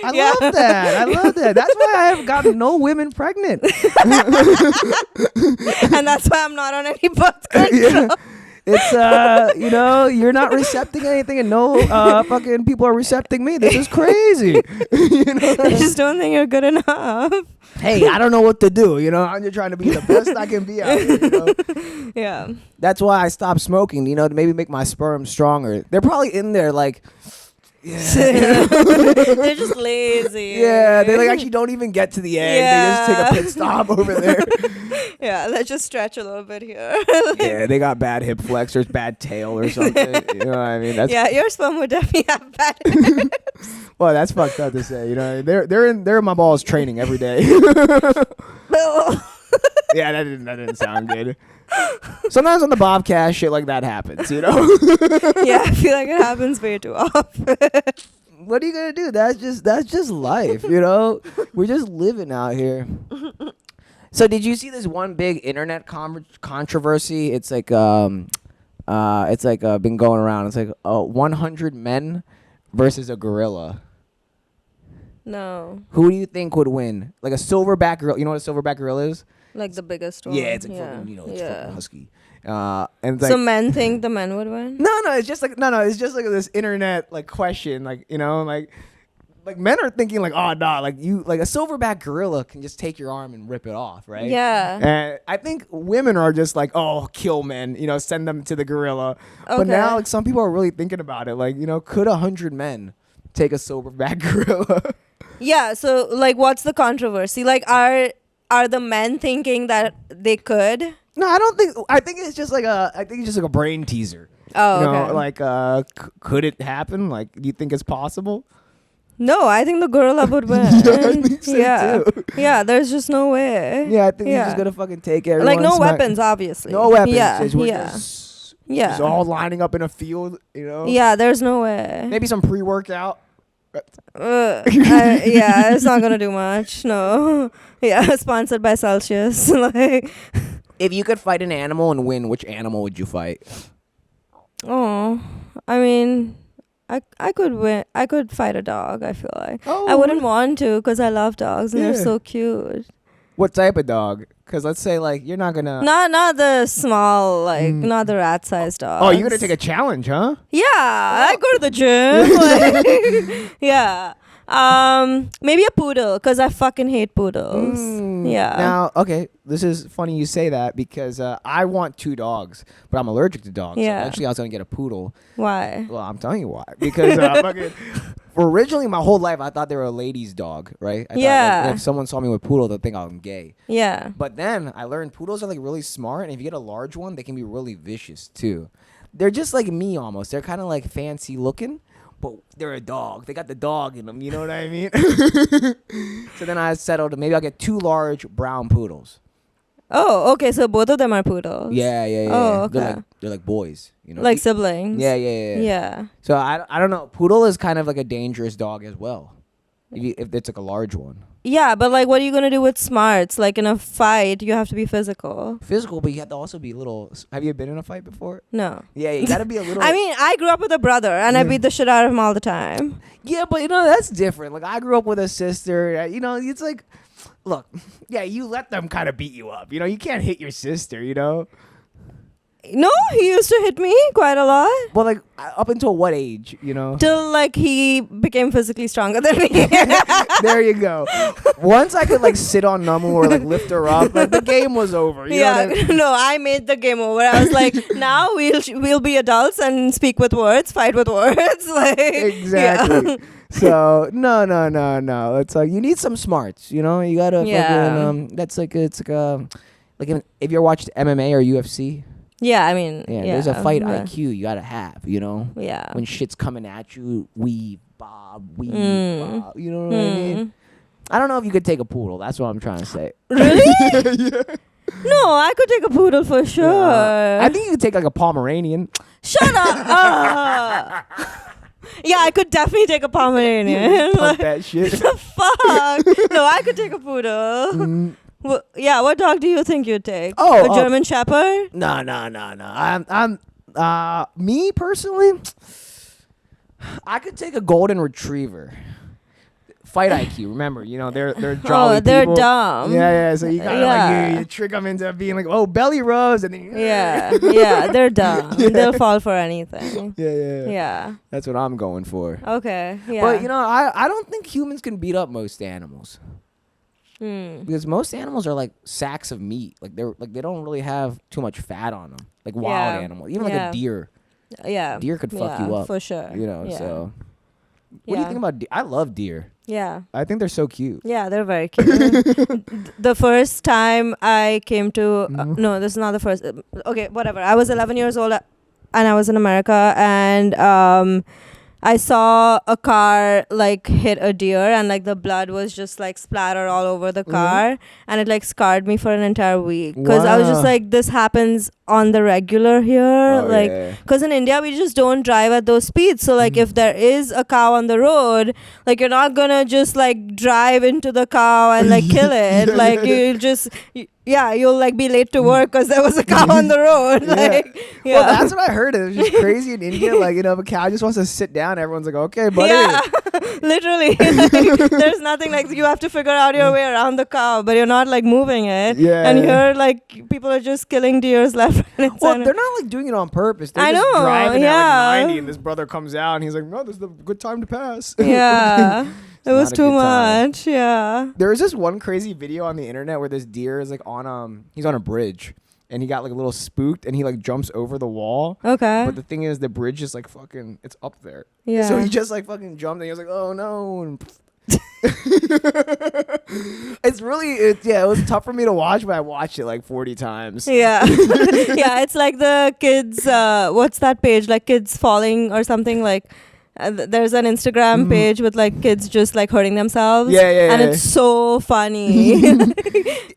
I love that. That's why I have gotten no women pregnant. And that's why I'm not on any birth control. Yeah. It's you know, you're not recepting anything, and no fucking people are recepting me. This is crazy. You know? I just don't think you're good enough. Hey, I don't know what to do. You know, I'm just trying to be the best I can be out here. You know? Yeah. That's why I stopped smoking. You know, to maybe make my sperm stronger. They're probably in there like. Yeah. They're just lazy. Yeah, they like actually don't even get to the egg. Yeah. They just take a pit stop over there. Yeah, let's just stretch a little bit here. Yeah, they got bad hip flexors, bad tail or something. You know what I mean? That's, yeah, your sperm would definitely have bad. well, that's fucked up to say. You know, they're in my balls training every day. Yeah, that didn't sound good. Sometimes on the Bobcast, shit like that happens, you know? Yeah, I feel like it happens way too often. What are you gonna do? That's just life, you know? We're just living out here. So did you see this one big internet controversy? It's like been going around. It's like 100 men versus a gorilla. No. Who do you think would win? Like a silverback gorilla. You know what a silverback gorilla is? Like the biggest one. Yeah, it's like fucking, it's fucking husky. And it's So like, men think the men would win? no, it's just like it's just like this internet like question, like like men are thinking like, oh no, like a silverback gorilla can just take your arm and rip it off, right? Yeah. And I think women are just like, oh, kill men, send them to the gorilla. But Okay. now like some people are really thinking about it, like could 100 men take a silverback gorilla? Yeah, so like what's the controversy? Like are the men thinking that they could? No, I don't think. I think it's just like a brain teaser. Oh, okay. Like could it happen? Like, do you think it's possible? No, I think the gorilla would win. Yeah, I think so too. Yeah, there's just no way. Yeah, I think he's just gonna fucking take everyone. Like no and smack- weapons, obviously. No weapons. Yeah, We're yeah. just all lining up in a field. Yeah, there's no way. Maybe some pre-workout. Yeah, it's not gonna do much. No. Yeah, sponsored by Celsius. Like, If you could fight an animal and win, which animal would you fight? oh, I mean, I could win. I could fight a dog. I feel like Oh, I wouldn't want to because I love dogs and they're Yeah. so cute. What type of dog? Because let's say like you're not gonna. Not the small, like not the rat-sized dogs. Oh, you're gonna take a challenge, huh? Yeah, I go to the gym. Like, yeah. Maybe a poodle because I fucking hate poodles. Yeah. Now, okay, this is funny you say that because I want 2 dogs, but I'm allergic to dogs. Yeah. So eventually, I was gonna get a poodle. Why? Well, I'm telling you why. Because originally, my whole life, I thought they were a lady's dog, right? I Yeah. thought, if someone saw me with poodle, they'd think I'm gay. Yeah. But then I learned poodles are like really smart, and if you get a large one, they can be really vicious too. They're just like me almost. They're kind of like fancy looking, but they're a dog. They got the dog in them. You know what I mean? So then I settled. Maybe I'll get 2 large brown poodles. Oh, okay. So both of them are poodles. Yeah. Oh, okay. They're like boys. Like siblings. Yeah. Yeah. So I don't know. Poodle is kind of like a dangerous dog as well. If it's like a large one. Yeah, but like, what are you gonna do with smarts? Like in a fight, you have to be physical. Physical, but you have to also be a little. Have you been in a fight before? No. Yeah, you gotta be a little. I mean, I grew up with a brother, and I beat the shit out of him all the time. Yeah, but that's different. Like I grew up with a sister. It's like, look, yeah, you let them kind of beat you up. You can't hit your sister. No, he used to hit me quite a lot. Well, like up until what age? Till like he became physically stronger than me. There you go. Once I could like sit on Namu or like lift her up, like the game was over. You know what I mean? No, I made the game over. I was like, now we'll be adults and speak with words, fight with words. Like Exactly. yeah. So no. It's like you need some smarts. You gotta. Yeah. Fucking, that's like it's like if you ever watched MMA or UFC. Yeah, I mean, Yeah, there's a fight yeah. IQ you gotta have. Yeah. When shit's coming at you, weave, bob. Mm. You know what I mean? I don't know if you could take a poodle. That's what I'm trying to say. Really? Yeah. No, I could take a poodle for sure. I think you could take like a Pomeranian. Shut up. Yeah, I could definitely take a Pomeranian. Fuck that shit. The fuck? No, I could take a poodle. Well, yeah, what dog do you think you'd take? Oh, a German Shepherd? No. I'm me personally, I could take a golden retriever. Fight IQ, remember? They're jolly Oh, they're people. dumb. Yeah. So you gotta Yeah. you trick them into being like, oh, belly rubs, and then Yeah, they're dumb. Yeah. They'll fall for anything. Yeah. Yeah. That's what I'm going for. Okay. Yeah. But I don't think humans can beat up most animals. Hmm. Because most animals are like sacks of meat. Like they don't really have too much fat on them. Like wild animals, even like a deer. Yeah. Deer could fuck you up for sure. So. Yeah. What do you think about deer? I love deer. Yeah. I think they're so cute. Yeah, they're very cute. The first time I came to no, this is not the first. Okay, whatever. I was 11 years old and I was in America, and I saw a car like hit a deer and like the blood was just like splattered all over the car, and it like scarred me for an entire week because I was just Wow. like, this happens on the regular here. Oh, Like, yeah. because in India we just don't drive at those speeds. So like if there is a cow on the road, like you're not gonna just like drive into the cow and like kill it. Yeah, Like yeah. you'll just you'll like be late to work because there was a cow on the road. Yeah. Like Well, that's what I heard. It was just crazy in India. Like, you know, if a cow just wants to sit down, everyone's like, okay, buddy. Yeah, literally. Like, there's nothing like you have to figure out your way around the cow, but you're not like moving it. Yeah. And here, like people are just killing deers left and Well, center. they're not like doing it on purpose. They're I just know, driving at like yeah. 90, and this brother comes out and he's like, no, this is a good time to pass. Yeah, it was not a too good time. much. Yeah. There was this one crazy video on the internet where this deer is like on he's on a bridge and he got like a little spooked and he like jumps over the wall. Okay. But the thing is, the bridge is like fucking, it's up there. Yeah. So he just like fucking jumped and he was like, oh no. And it's really, it was tough for me to watch, but I watched it like 40 times. Yeah. Yeah, it's like the kids, what's that page? Like kids falling or something like. There's an Instagram page with like kids just like hurting themselves. Yeah, yeah, and yeah. it's so funny.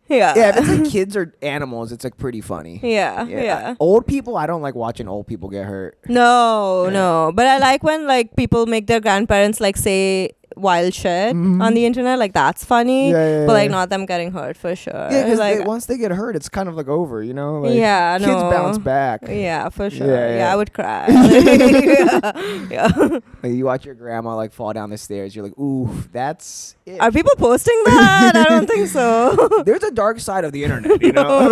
Yeah. Yeah, if it's like kids or animals, it's like pretty funny. Yeah. Old people, I don't like watching old people get hurt. No. But I like when like people make their grandparents like say wild shit on the internet. Like that's funny. Yeah, but like not them getting hurt for sure. Yeah, because like, once they get hurt, it's kind of like over, you know? Like, yeah, kids no. bounce back. Yeah, for sure. Yeah, yeah. I would cry. Yeah. Like, you watch your grandma like fall down the stairs, you're like, ooh, that's it. Are people posting that? I don't think so. There's a dark side of the internet, you know,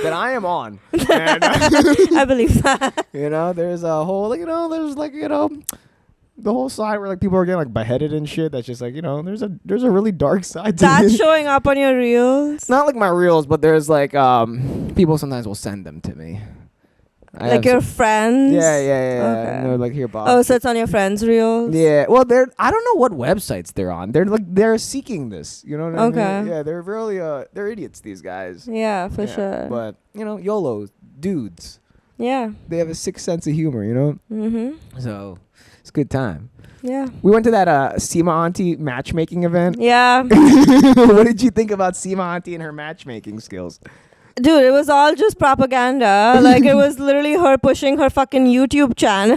that I am on. And, I believe that. you know, there's a whole, like, you know, there's like, you know, the whole side where like people are getting like beheaded and shit. That's just like, you know, there's a really dark side to That's it. showing up on your reels. Not like my reels, but there's like people sometimes will send them to me. I Like have your some- friends. Yeah. Okay. And they're like, here, Bob. Oh, so it's on your friends' reels. Yeah, well, I don't know what websites they're on. They're seeking this. You know what I Okay. mean? Yeah, they're really they're idiots. These guys. Yeah, for Yeah, sure. But you know, YOLO dudes. Yeah. They have a sick sense of humor. You know, Mhm. so it's a good time. Yeah. We went to that Sima Aunty matchmaking event. Yeah. What did you think about Sima Aunty and her matchmaking skills? Dude, it was all just propaganda. Like it was literally her pushing her fucking YouTube channel.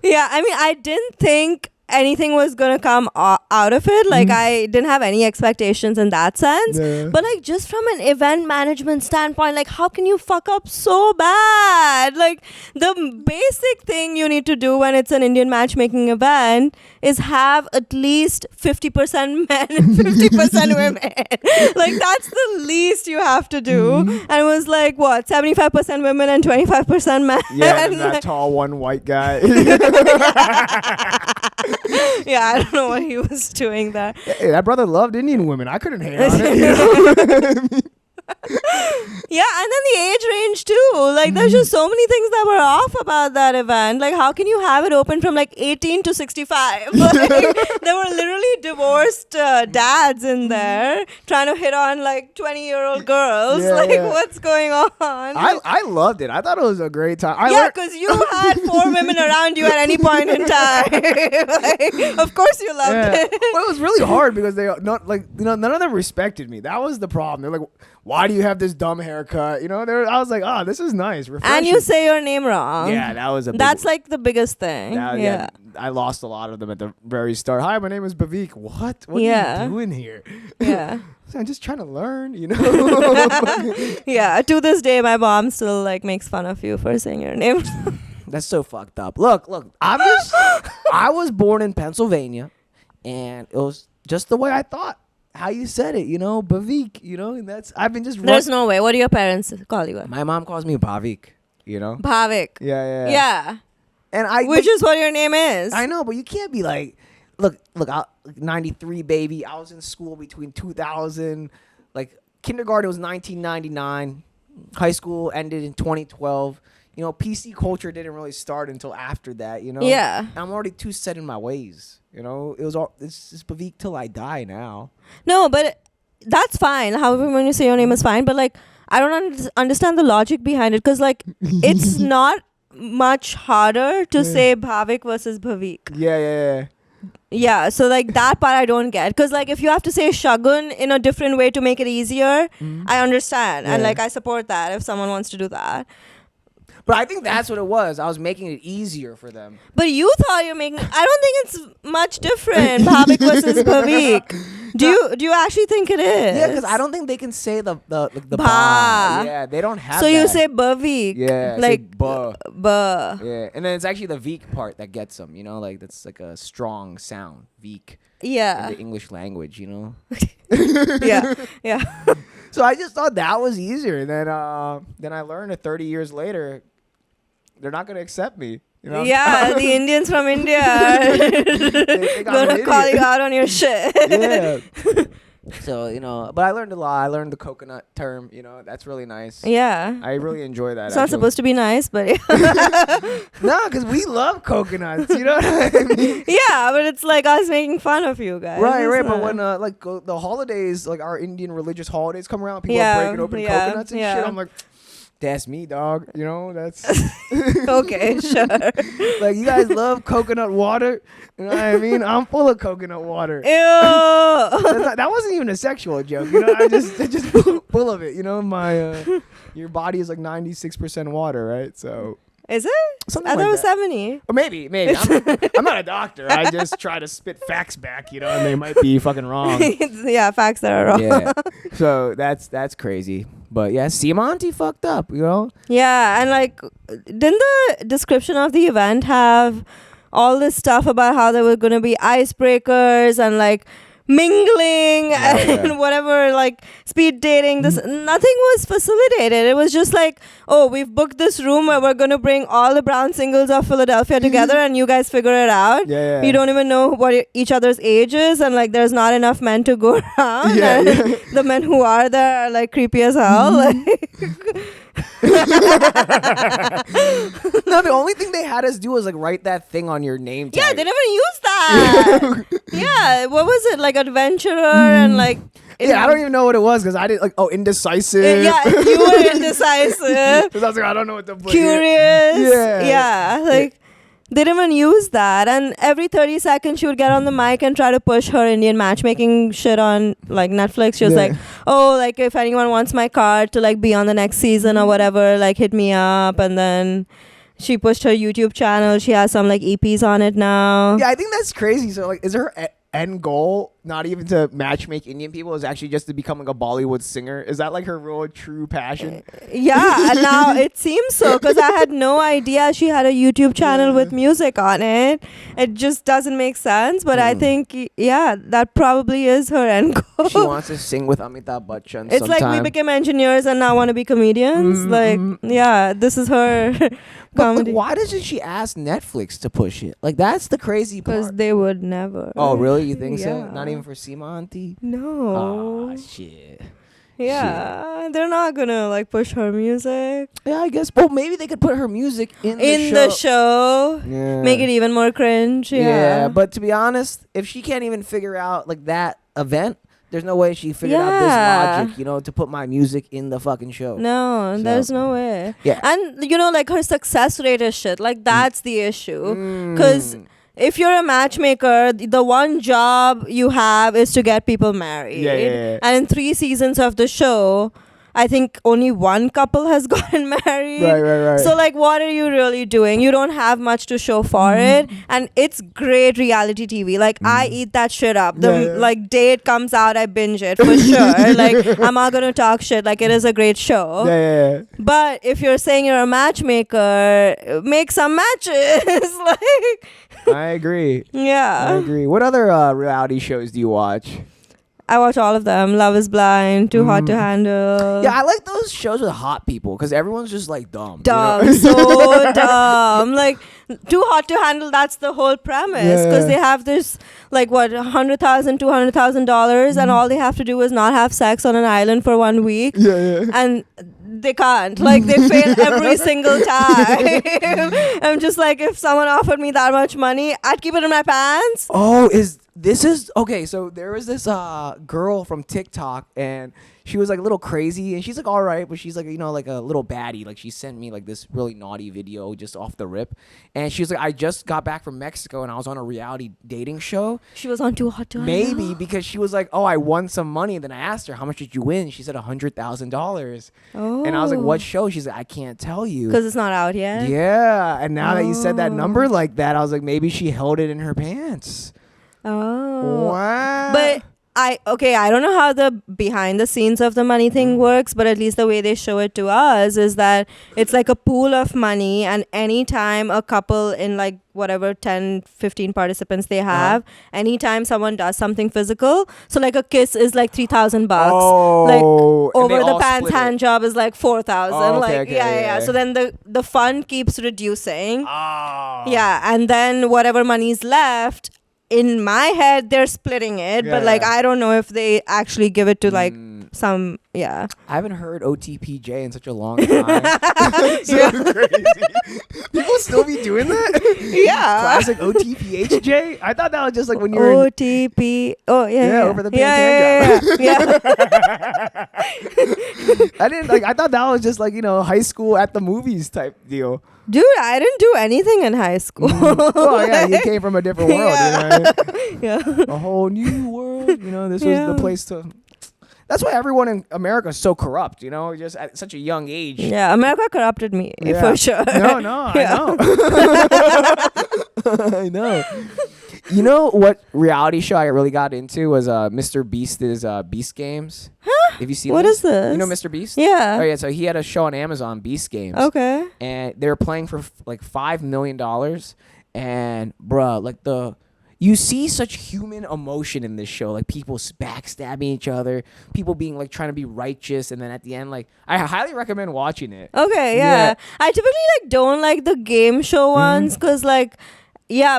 Yeah, I mean, I didn't think anything was gonna come out of it. Like I didn't have any expectations in that sense. Yeah. But like just from an event management standpoint, like how can you fuck up so bad? Like the basic thing you need to do when it's an Indian matchmaking event is have at least 50% men and 50% women. Like that's the least you have to do. And it was like what, 75% women and 25% men. Yeah, and that tall one white guy. Yeah, I don't know what he was doing there. Hey, that brother loved Indian women. I couldn't hate on it. You know? Yeah, and then the age range too. Like there's just so many things that were off about that event. Like how can you have it open from like 18 to 65? Like, there were literally divorced dads in there trying to hit on like 20-year-old girls. Yeah, like yeah. what's going on? I loved it. I thought it was a great time. Yeah, because you had 4 women around you at any point in time. Like, of course you loved it. Well, it was really hard because they not like, you know, none of them respected me. That was the problem. They're like, why do you have this dumb haircut? You know, I was like, oh, this is nice. Refreshing. And you say your name wrong. Yeah, that was a big, That's like the biggest thing. yeah. I lost a lot of them at the very start. Hi, my name is Bhavik. What are Yeah. you doing here? Yeah. I'm just trying to learn, you know. Yeah, to this day, my mom still like makes fun of you for saying your name. That's so fucked up. Look, I was born in Pennsylvania, and it was just the way I thought. How you said it, you know, Bhavik, you know, and that's I've been just. There's no way. What do your parents call you? My mom calls me Bhavik, you know. Bhavik. Yeah. Yeah. And Which is what your name is. I know, but you can't be like, look, 93 baby. I was in school between 2000, like kindergarten was 1999, high school ended in 2012. You know, PC culture didn't really start until after that. You know. Yeah. I'm already too set in my ways. You know, it's just Bhavik till I die now. No, but that's fine. However, when you say your name is fine, but like I don't understand the logic behind it because like it's not much harder to say Bhavik versus Bhavik. Yeah. Yeah, so like that part I don't get, because like if you have to say Shagun in a different way to make it easier, I understand, and Yeah. like I support that if someone wants to do that. But I think that's what it was. I was making it easier for them. But you thought you're making. I don't think it's much different. Bhavik versus Bhavik. Do you actually think it is? Yeah, because I don't think they can say the Ba. ba. Yeah, they don't have. So that. you say Bhavik. Yeah, like ba. ba. Yeah, and then it's actually the Veek part that gets them. You know, like that's like a strong sound. Veek. Yeah. In the English language, you know. Yeah. Yeah. So I just thought that was easier. Then I learned that 30 years later, they're not gonna accept me. You know? Yeah, the Indians from India are gonna call you out on your shit. Yeah. So, you know, but I learned a lot. I learned the coconut term, you know, that's really nice. Yeah. I really enjoy that. It's not supposed to be nice, but No, because we love coconuts, you know what I mean? yeah, but it's like us making fun of you guys. Right. It's But not- when the holidays, like our Indian religious holidays come around, people Yeah, are breaking open yeah, coconuts and yeah. shit. I'm like, that's me, dog. You know, that's okay, sure. like you guys love coconut water. You know what I mean? I'm full of coconut water. Ew. That wasn't even a sexual joke, you know. I just full of it, you know. My your body is like 96% water, right? So Is it? something I like thought it was that. 70. Or maybe. I'm not a doctor. I just try to spit facts back, you know, and they might be fucking wrong. Yeah, facts that are wrong. Yeah. So that's crazy. But yeah, Sima Aunty fucked up, you know. Yeah, and like, didn't the description of the event have all this stuff about how there were going to be icebreakers and like mingling and yeah. whatever, like speed dating? This nothing was facilitated. It was just like, oh, we've booked this room where we're going to bring all the brown singles of Philadelphia together, and you guys figure it out. Yeah. You don't even know what each other's age is, and like there's not enough men to go around. Yeah, and yeah. the men who are there are like creepy as hell. Like, No, the only thing they had us do was like write that thing on your name tag. yeah, they never used that. Yeah, what was it, like adventurer and like? Yeah, I don't even know what it was because I didn't like. Oh, indecisive. Yeah, you were indecisive, Because I was like, I don't know what to put here. curious. Yeah. Yeah, like they didn't even use that. And every 30 seconds, she would get on the mic and try to push her Indian matchmaking shit on like Netflix. She was Yeah. like, oh, like if anyone wants my card to like be on the next season or whatever, like hit me up. And then she pushed her YouTube channel. She has some like EPs on it now. Yeah, I think that's crazy. So, like, is her end goal not even to matchmake Indian people? Is actually just to become like a Bollywood singer? Is that like her real true passion? Yeah, and now it seems so, because I had no idea she had a YouTube channel with music on it. It just doesn't make sense, but I think, yeah, that probably is her end goal. She wants to sing with Amitabh Bachchan. It's like we became engineers and now want to be comedians. Like, yeah, this is her But comedy. why doesn't she ask Netflix to push it? Like, that's the crazy Because part. they would never. Oh, really? You think so? Yeah. Not even for Sima Aunty? No. Ah, shit. Yeah, they're not gonna like push her music Yeah, I guess. Well, maybe they could put her music in the show. Yeah. Make it even more cringe. Yeah, But to be honest, if she can't even figure out like that event, there's no way she figured out this Yeah. logic, you know, to put my music in the fucking show. No, So- there's no way. Yeah. And you know, like her success rate is shit. Like that's the issue. Because Mm. if you're a matchmaker, the one job you have is to get people married. Yeah. And in 3 seasons of the show, I think only one couple has gotten married. Right. So like, what are you really doing? You don't have much to show for it, and it's great reality TV. Like I eat that shit up. The Yeah. like day it comes out, I binge it for sure. Like I'm not gonna talk shit. Like it is a great show. Yeah. But if you're saying you're a matchmaker, make some matches. Like I agree. I yeah, agree. What other reality shows do you watch? I watch all of them. Love is Blind, Too Hot to Handle. Yeah, I like those shows with hot people because everyone's just like dumb. Dumb, You know? so dumb. Like Too Hot to Handle. That's the whole premise, because Yeah. they have this like what $100,000, $200,000, and all they have to do is not have sex on an island for 1 week, Yeah. and they can't. Like they fail every single time. I'm just like, if someone offered me that much money, I'd keep it in my pants. Oh, This is okay. So there was this girl from TikTok, and she was like a little crazy, and she's like all right, but she's like like a little baddie. Like she sent me like this really naughty video just off the rip, and she was like, I just got back from Mexico, and I was on a reality dating show. She was on Too Hot to Maybe because she was like, oh, I won some money. And then I asked her, how much did you win? She said $100,000. Oh. And I was like, what show? She's like, I can't tell you. Because it's not out yet? Yeah. And now that you said that number like that, I was like, maybe she held it in her pants. Oh. Wow. But I don't know how the behind the scenes of the money thing works, but at least the way they show it to us is that it's like a pool of money, and anytime a couple in like whatever 10 15 participants they have, anytime someone does something physical, so like a kiss is like $3,000, like over the pants hand job is like 4,000, yeah. So then the fund keeps reducing. Yeah, and then whatever money's left, in my head they're splitting it, but like I don't know if they actually give it to like some. I haven't heard OTPJ in such a long time. So crazy. People still be doing that? Yeah. Classic OTPHJ. I thought that was just like when you were OTP. Over the pants hand job. I thought that was just like high school at the movies type deal. Dude, I didn't do anything in high school. Oh yeah, you came from a different world. Yeah. A whole new world. This was the place to. That's why everyone in America is so corrupt, just at such a young age. Yeah, America corrupted me, for sure. No, I know. I know. You know what reality show I really got into was Mr. Beast's Beast Games. Huh? Have you seen What this? is this? You know Mr. Beast? Yeah. Oh yeah, so he had a show on Amazon, Beast Games. Okay. And they were playing for like $5 million. And bruh, like you see such human emotion in this show, like people backstabbing each other, people being like trying to be righteous, and then at the end, like I highly recommend watching it. Okay, yeah. I typically like don't like the game show ones because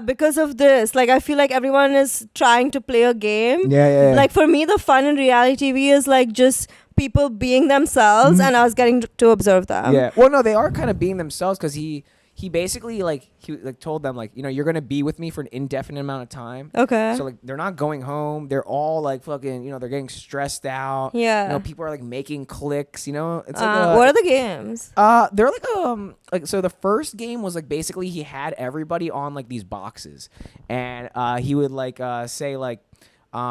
because of this, like I feel like everyone is trying to play a game. Yeah. Like for me, the fun in reality TV is like just people being themselves, and I was getting to observe them. Yeah. Well, no, they are kind of being themselves because he basically he told them like you're gonna be with me for an indefinite amount of time. Okay. So like they're not going home. They're all like fucking they're getting stressed out. Yeah. People are like making clicks. It's like what are the games? They're like so the first game was like basically he had everybody on like these boxes, and he would like say like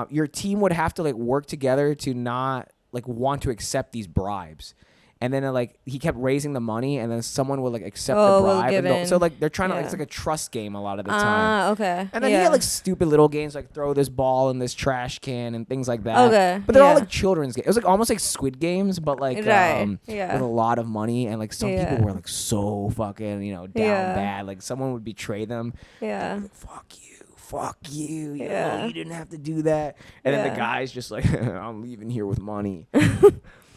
your team would have to like work together to not like want to accept these bribes. And then he kept raising the money, and then someone would like accept the bribe. So like they're trying to it's like a trust game a lot of the time. Okay. And then he had like stupid little games like throw this ball in this trash can and things like that. Okay. But they're all like children's games. It was like almost like Squid Games, but like with a lot of money, and like some people were like so fucking down bad. Like someone would betray them. Yeah. Like, fuck you. You didn't have to do that. And then the guy's just like, I'm leaving here with money.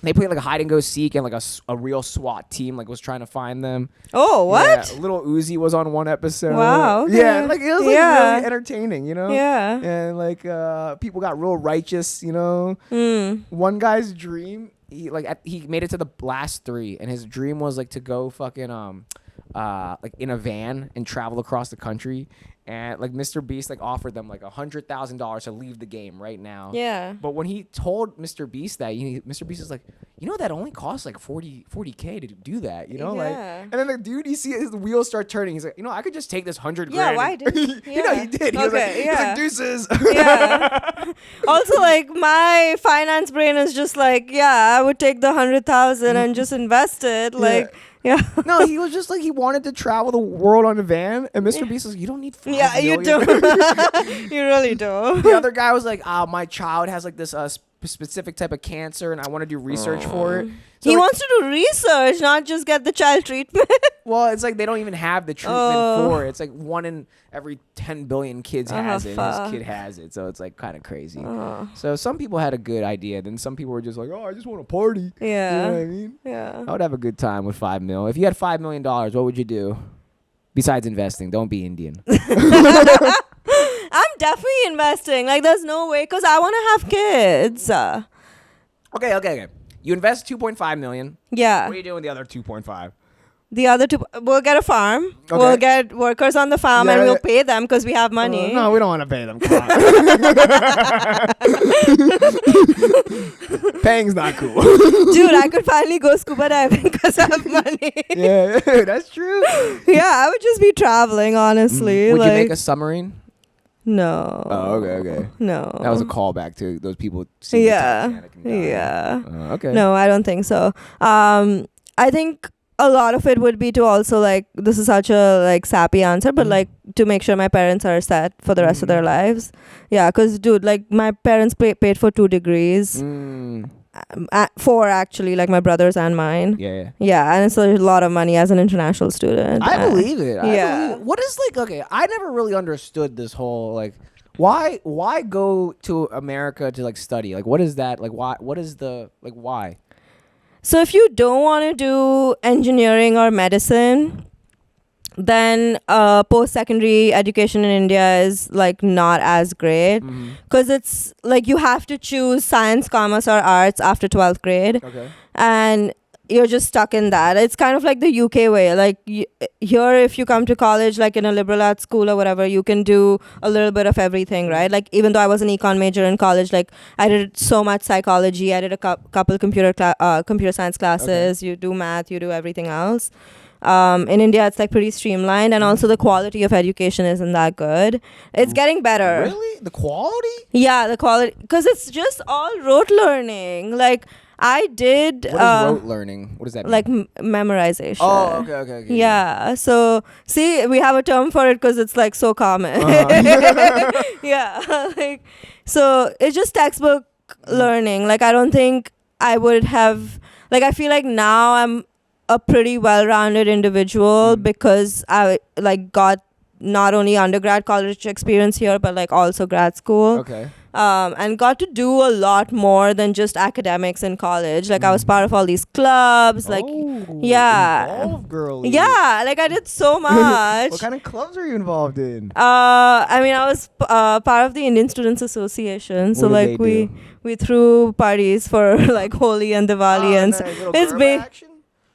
They played like a hide and go seek, and like a real SWAT team like was trying to find them. Oh, what? Yeah, Little Uzi was on one episode. Wow. Okay. Yeah, like it was like really entertaining, Yeah. And like people got real righteous, One guy's dream, he made it to the last 3, and his dream was like to go fucking like in a van and travel across the country. And like Mr. Beast like offered them like $100,000 to leave the game right now. Yeah. But when he told Mr. Beast that, Mr. Beast is like, that only costs like 40K to do that, like. And then the dude, you see his wheels start turning. He's like, I could just take this $100,000. Yeah, why didn't he? He did. He was like deuces. Yeah. Also, like my finance brain is just like, I would take the 100,000 and just invest it, like. Yeah. No, he was just like he wanted to travel the world on a van, and Mr. Beast was like, you don't need $5 million. You do. You really do. The other guy was like, my child has like this specific type of cancer, and I want to do research for it. So he wants to do research, not just get the child treatment. Well, it's like they don't even have the treatment for it. It's like 1 in every 10 billion kids has it. And his kid has it, so it's like kind of crazy. So some people had a good idea, then some people were just like, I just want to party. Yeah. You know what I mean? Yeah. I would have a good time with $5 million. If you had $5 million, what would you do? Besides investing, don't be Indian. I'm definitely investing. Like, there's no way, because I want to have kids. Okay. You invest $2.5 million. Yeah. What are you doing with the other 2.5? The other two, we'll get a farm. Okay. We'll get workers on the farm and we'll pay them because we have money. No, we don't want to pay them. Paying's not cool. Dude, I could finally go scuba diving because I have money. Yeah, that's true. Yeah, I would just be traveling, honestly. Would like, you make a submarine? No. Oh, okay. No. That was a callback to those people seeing the Titanic and dying. Yeah. Okay. No, I don't think so. I think a lot of it would be to also like, this is such a like sappy answer, but like to make sure my parents are set for the rest of their lives. Yeah, because dude, like my parents paid for 2 degrees. 4 actually, like my brothers and mine. Yeah, and it's a lot of money as an international student. I believe it. Yeah. What is like, okay, I never really understood this whole like, why go to America to like study? Like, what is that? Like, why? So if you don't want to do engineering or medicine, then post-secondary education in India is like not as great because it's like you have to choose science, commerce or arts after 12th grade. Okay. And you're just stuck in that. It's kind of like the UK way. Like here, if you come to college, like in a liberal arts school or whatever, you can do a little bit of everything, right? Like even though I was an econ major in college, like I did so much psychology. I did a couple computer science classes. Okay. You do math, you do everything else. In India, it's like pretty streamlined, and also the quality of education isn't that good. It's getting better. Really? The quality? Yeah, the quality, because it's just all rote learning. Like I did. What is rote learning? What does that mean? Like memorization. Oh, okay. Yeah. So see, we have a term for it because it's like so common. Yeah. Like, so it's just textbook learning. Like I don't think I would have. Like I feel like now I'm a pretty well-rounded individual because I like got not only undergrad college experience here but like also grad school. Okay. And got to do a lot more than just academics in college. Like I was part of all these clubs. Like involved, girly. Yeah, like I did so much. What kind of clubs are you involved in? I mean, I was part of the Indian Students Association. So like we threw parties for like Holi and Diwali and it's big.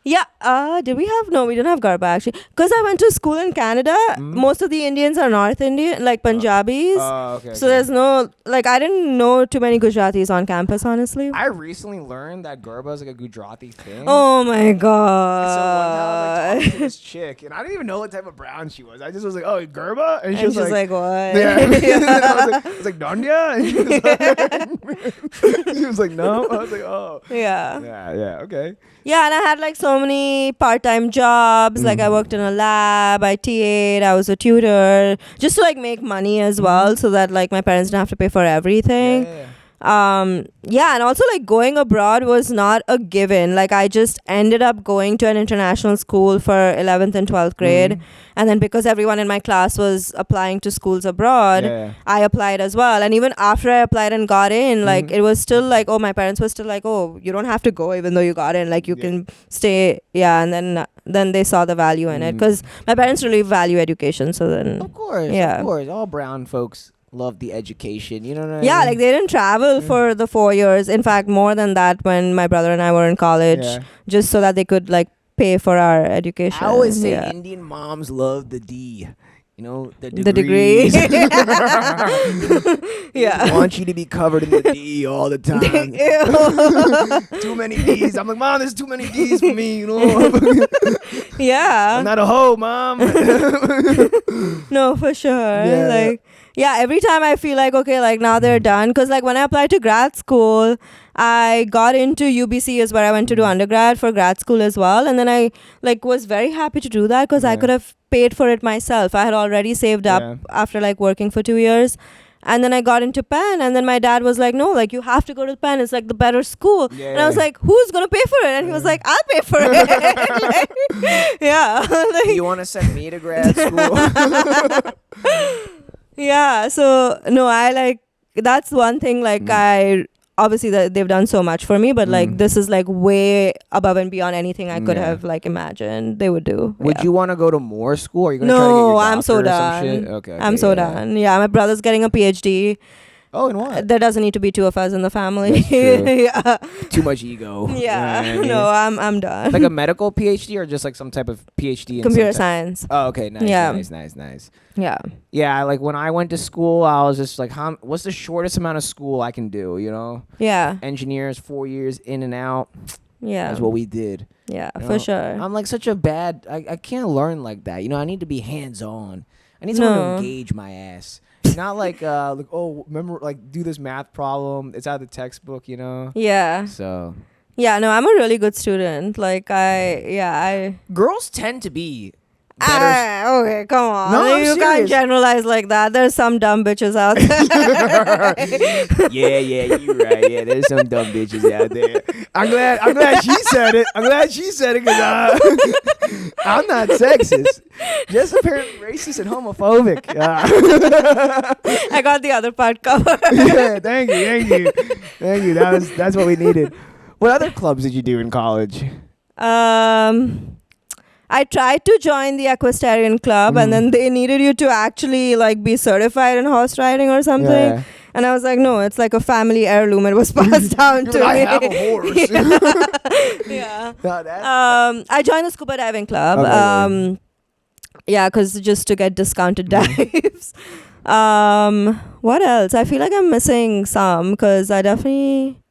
Yeah. Did we have? No, we didn't have Garba actually. Because I went to school in Canada. Most of the Indians are North Indian, like Punjabis. Okay. So there's no, like, I didn't know too many Gujaratis on campus, honestly. I recently learned that Garba is like a Gujarati thing. Oh my God. So one time I was like talking to this chick, and I didn't even know what type of brown she was. I just was like, oh, Garba? And she was like, what? Yeah. I was like, Danya? And she was like, no. I was like, oh. Yeah, okay. Yeah, and I had like so many part-time jobs. Like I worked in a lab, I TA'd, I was a tutor, just to like make money as well, so that like my parents didn't have to pay for everything. Yeah, and also like going abroad was not a given. Like I just ended up going to an international school for 11th and 12th grade, and then because everyone in my class was applying to schools abroad, I applied as well. And even after I applied and got in, like it was still like, oh, my parents were still like, oh, you don't have to go even though you got in, like you can stay. And then they saw the value in it because my parents really value education. So then of course, all brown folks love the education, you know what I mean? Yeah, like they didn't travel for the 4 years. In fact, more than that when my brother and I were in college, just so that they could like pay for our education. I always say Indian moms love the D. You know, the degree. They want you to be covered in the D all the time. Too many D's. I'm like, Mom, there's too many D's for me, you know? I'm not a hoe, Mom. No, for sure. Like, every time I feel like, okay, like now they're done. Because like when I applied to grad school, I got into UBC is where I went to do undergrad for grad school as well. And then I like was very happy to do that because I could have paid for it myself. I had already saved up after like working for 2 years. And then I got into Penn, and then my dad was like, no, like you have to go to Penn. It's like the better school. And I was like, who's going to pay for it? And he was like, I'll pay for it. Like, you want to send me to grad school? So no, I like, that's one thing, like I obviously they've done so much for me, but like this is like way above and beyond anything I could have like imagined they would do. Would you want to go to more school? Are you gonna try to get your I'm so done. Okay, I'm so done. Yeah, my brother's getting a PhD Oh, and what? There doesn't need to be two of us in the family. That's true. Yeah. Too much ego. Yeah. You know what I mean? No, I'm done. Like a medical PhD or just like some type of PhD in Computer some type- science. Oh, okay. Nice. Yeah. Nice. Yeah. Yeah, like when I went to school, I was just like, what's the shortest amount of school I can do, you know? Yeah. Engineers, 4 years in and out. Yeah. That's what we did. Yeah, You for know? sure. I'm like such a bad, I can't learn like that. You know, I need to be hands-on. I need someone to No. engage my ass. Not like, oh, remember, like, do this math problem. It's out of the textbook, you know? Yeah. So. Yeah, no, I'm a really good student. Like, I. Girls tend to be better. Okay, come on. No, I'm you can't serious. generalize like that. There's some dumb bitches out there. Yeah, you're right. Yeah, there's some dumb bitches out there. I'm glad she said it. Because I'm not sexist. Just apparently racist and homophobic. I got the other part covered. Yeah, thank you. That's what we needed. What other clubs did you do in college? I tried to join the equestrian club, and then they needed you to actually like be certified in horse riding or something. Yeah. And I was like, no, it's like a family heirloom. It was passed down to I me. have a horse. Yeah. No, that's- I joined the scuba diving club. Okay. Yeah, because just to get discounted dives. What else? I feel like I'm missing some because I definitely.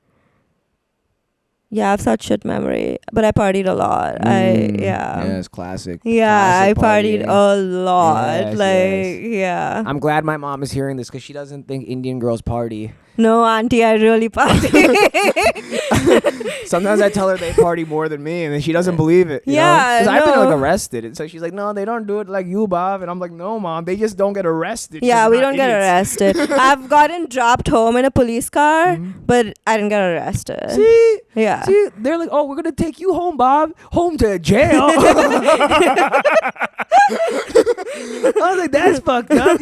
Yeah, I have such shit memory, but I partied a lot. Yeah, it's classic. Yeah, Classic I partied partying. a lot. Yes, like, yes. yeah. I'm glad my mom is hearing this because she doesn't think Indian girls party. No, auntie, I really party. Sometimes I tell her they party more than me, and then she doesn't believe it. Yeah, because I've been no. like arrested, and so she's like, "No, they don't do it like you, Bhav." And I'm like, "No, mom, they just don't get arrested." 'cause Yeah, they're we not don't get idiots." arrested. I've gotten dropped home in a police car, but I didn't get arrested. See, Yeah. see, they're like, "Oh, we're gonna take you home, Bhav, home to jail." I was like, "That's fucked up.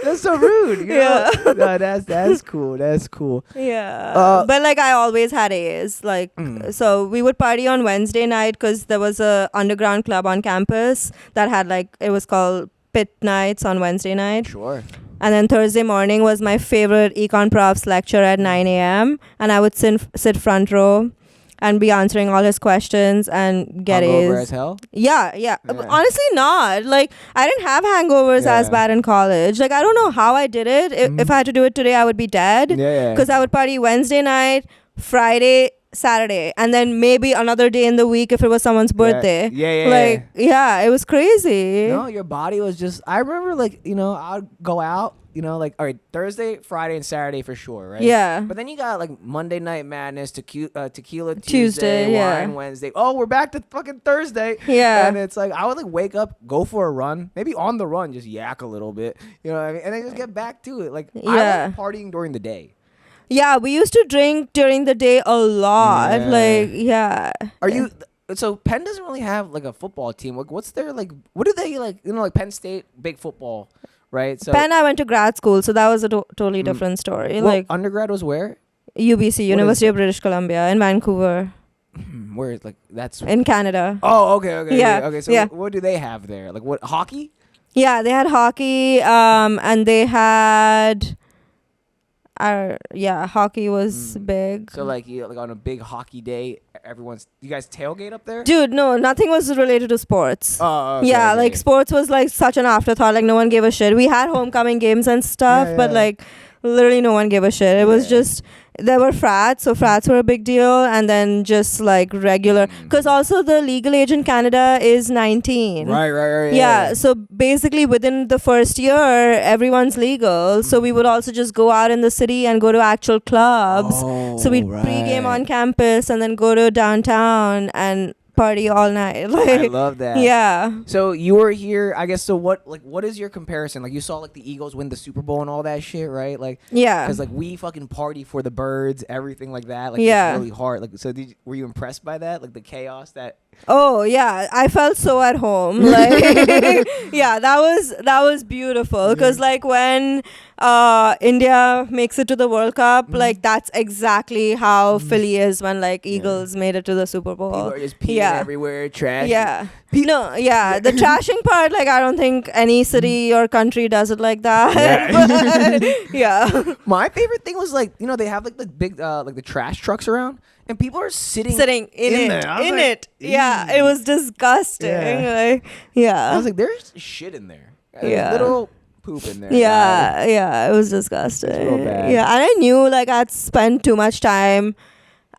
That's so rude." You know? Yeah. No, that's cool. That's cool. Yeah. But like I always had A's. Like so we would party on Wednesday night because there was a underground club on campus that had like it was called Pit Nights on Wednesday night. Sure. And then Thursday morning was my favorite econ prof's lecture at 9 a.m. And I would sit front row and be answering all his questions and get Hungover A's. as hell. Yeah. Yeah. Honestly, not. Like, I didn't have hangovers as Yeah. bad in college. Like, I don't know how I did it. If I had to do it today, I would be dead. Yeah. Because I would party Wednesday night, Friday, Saturday, and then maybe another day in the week if it was someone's birthday. Yeah. Like, yeah, it was crazy. No, your body was just. I remember, like, I'd go out. Like, all right, Thursday, Friday, and Saturday for sure, right? Yeah. But then you got like Monday Night Madness, Tequila Tuesday, Tuesday, yeah. Wine Wednesday. Oh, we're back to fucking Thursday. Yeah. And it's like I would like wake up, go for a run, maybe on the run, just yak a little bit, you know what I mean? And then just get back to it. Like I Yeah. like partying during the day. Yeah, we used to drink during the day a lot. Yeah. Like, yeah. Are you? So Penn doesn't really have like a football team. Like, what's their like? What do they like? Like Penn State, big football, right? So Penn, I went to grad school, so that was a totally different story. well, Like undergrad was where? UBC, University of British Columbia, in Vancouver, Where like that's. in Canada. Oh, okay. Yeah, Okay. So yeah. what do they have there? Like what hockey? Yeah, they had hockey, and they had. Hockey was big. So like you like on a big hockey day, you guys tailgate up there? Dude, no, nothing was related to sports. Oh, okay, Yeah, okay. like sports was like such an afterthought. Like no one gave a shit. We had homecoming games and stuff, but Yeah. like literally no one gave a shit. It was just there were frats, so frats were a big deal, and then just like regular. Because also the legal age in Canada is 19. Right. Yeah, so basically within the first year, everyone's legal. So we would also just go out in the city and go to actual clubs. So we'd pregame on campus and then go to downtown and party all night. I love that. Yeah. So you were here, I guess. So what is your comparison? Like you saw like the Eagles win the Super Bowl and all that shit, right? Like Yeah. because like we fucking party for the birds, everything like that. Like Yeah. it's really hard. Like so, were you impressed by that? Like the chaos that Oh yeah, I felt so at home. Like yeah, that was beautiful because like when India makes it to the World Cup, like that's exactly how Philly is when like Eagles made it to the Super Bowl. People are just peeing everywhere, trash. Yeah. No, yeah, the trashing part, like I don't think any city or country does it like that. Yeah. My favorite thing was like, they have like the big like the trash trucks around, and people are sitting in it. there. I was In like, it. Yeah, it was disgusting. Yeah. Like, I was like, there's shit in there. There's Yeah. little poop in there. Yeah, it was disgusting. It's real bad. Yeah, and I knew like I'd spent too much time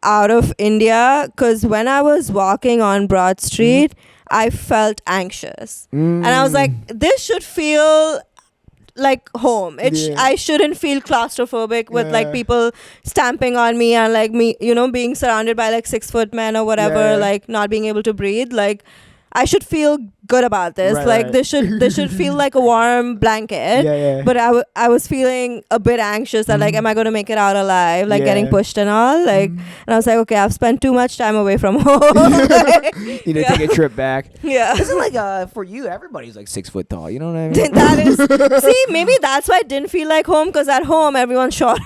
out of India because when I was walking on Broad Street, I felt anxious. And I was like, this should feel like home. I shouldn't feel claustrophobic with like people stamping on me and like me, being surrounded by like 6-foot men or whatever, like not being able to breathe. Like I should feel good about this. This should feel like a warm blanket. But I was feeling a bit anxious that like, am I going to make it out alive? Like getting pushed and all. Like, and I was like, okay, I've spent too much time away from home. You need to take a trip back. Yeah. Isn't like for you, everybody's like 6 foot tall. You know what I mean? That is. See, maybe that's why it didn't feel like home because at home everyone's short.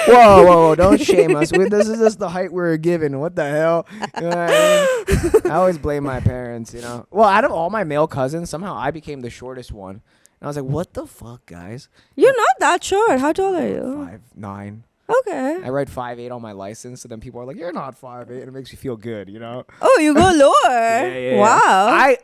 Whoa! Don't shame us. This is just the height we're given. What the hell? You know what I mean? I always blame my parents. Well, out of all my male cousins, somehow I became the shortest one. And I was like, what the fuck, guys? You're not that short. How tall are you? 5'9". Okay. I write 5'8" on my license, so then people are like, you're not 5'8", and it makes me feel good, Oh, you go lower. Yeah. Wow.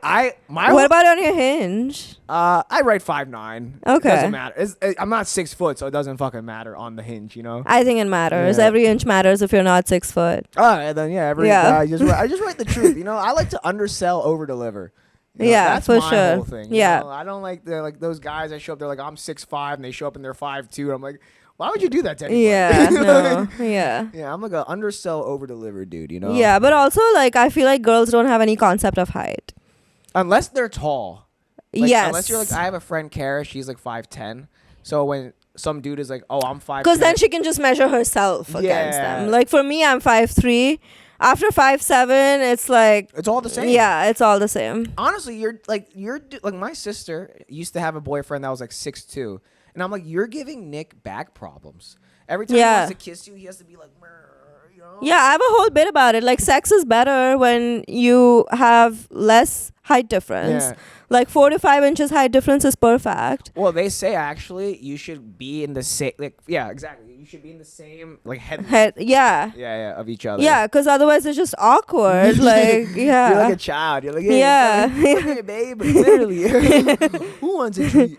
What about on your hinge? I write 5'9". Okay. It doesn't matter. I'm not 6 foot, so it doesn't fucking matter on the hinge, I think it matters. Yeah. Every inch matters if you're not 6 foot. And then I just write the truth. I like to undersell, over deliver. That's for my sure. whole thing. Yeah. I don't like those guys that show up. They're like, I'm 6'5", and they show up and they're 5'2". I'm like, why would you do that to anybody? Yeah. No. Yeah. Yeah, I'm like an undersell, over deliver dude. Yeah, but also like I feel like girls don't have any concept of height. Unless they're tall. Yes. Unless you're like, I have a friend, Kara. She's like 5'10". So when some dude is like, oh, I'm 5'10". Because then she can just measure herself against them. Like for me, I'm 5'3". After 5'7", it's like it's all the same. Yeah, it's all the same. Honestly, you're like my sister used to have a boyfriend that was like 6'2", and I'm like, you're giving Nick back problems. Every time he wants to kiss you, he has to be like, Yeah, I have a whole bit about it. Like, sex is better when you have less height difference. Yeah. Like 4 to 5 inches height difference is perfect. Well, they say actually you should be in the same. Like, yeah, exactly. You should be in the same head. Yeah, of each other. Yeah, because otherwise it's just awkward. Like, yeah. You're like a child. You're like, hey, yeah, hey, babe. Literally, who wants a treat?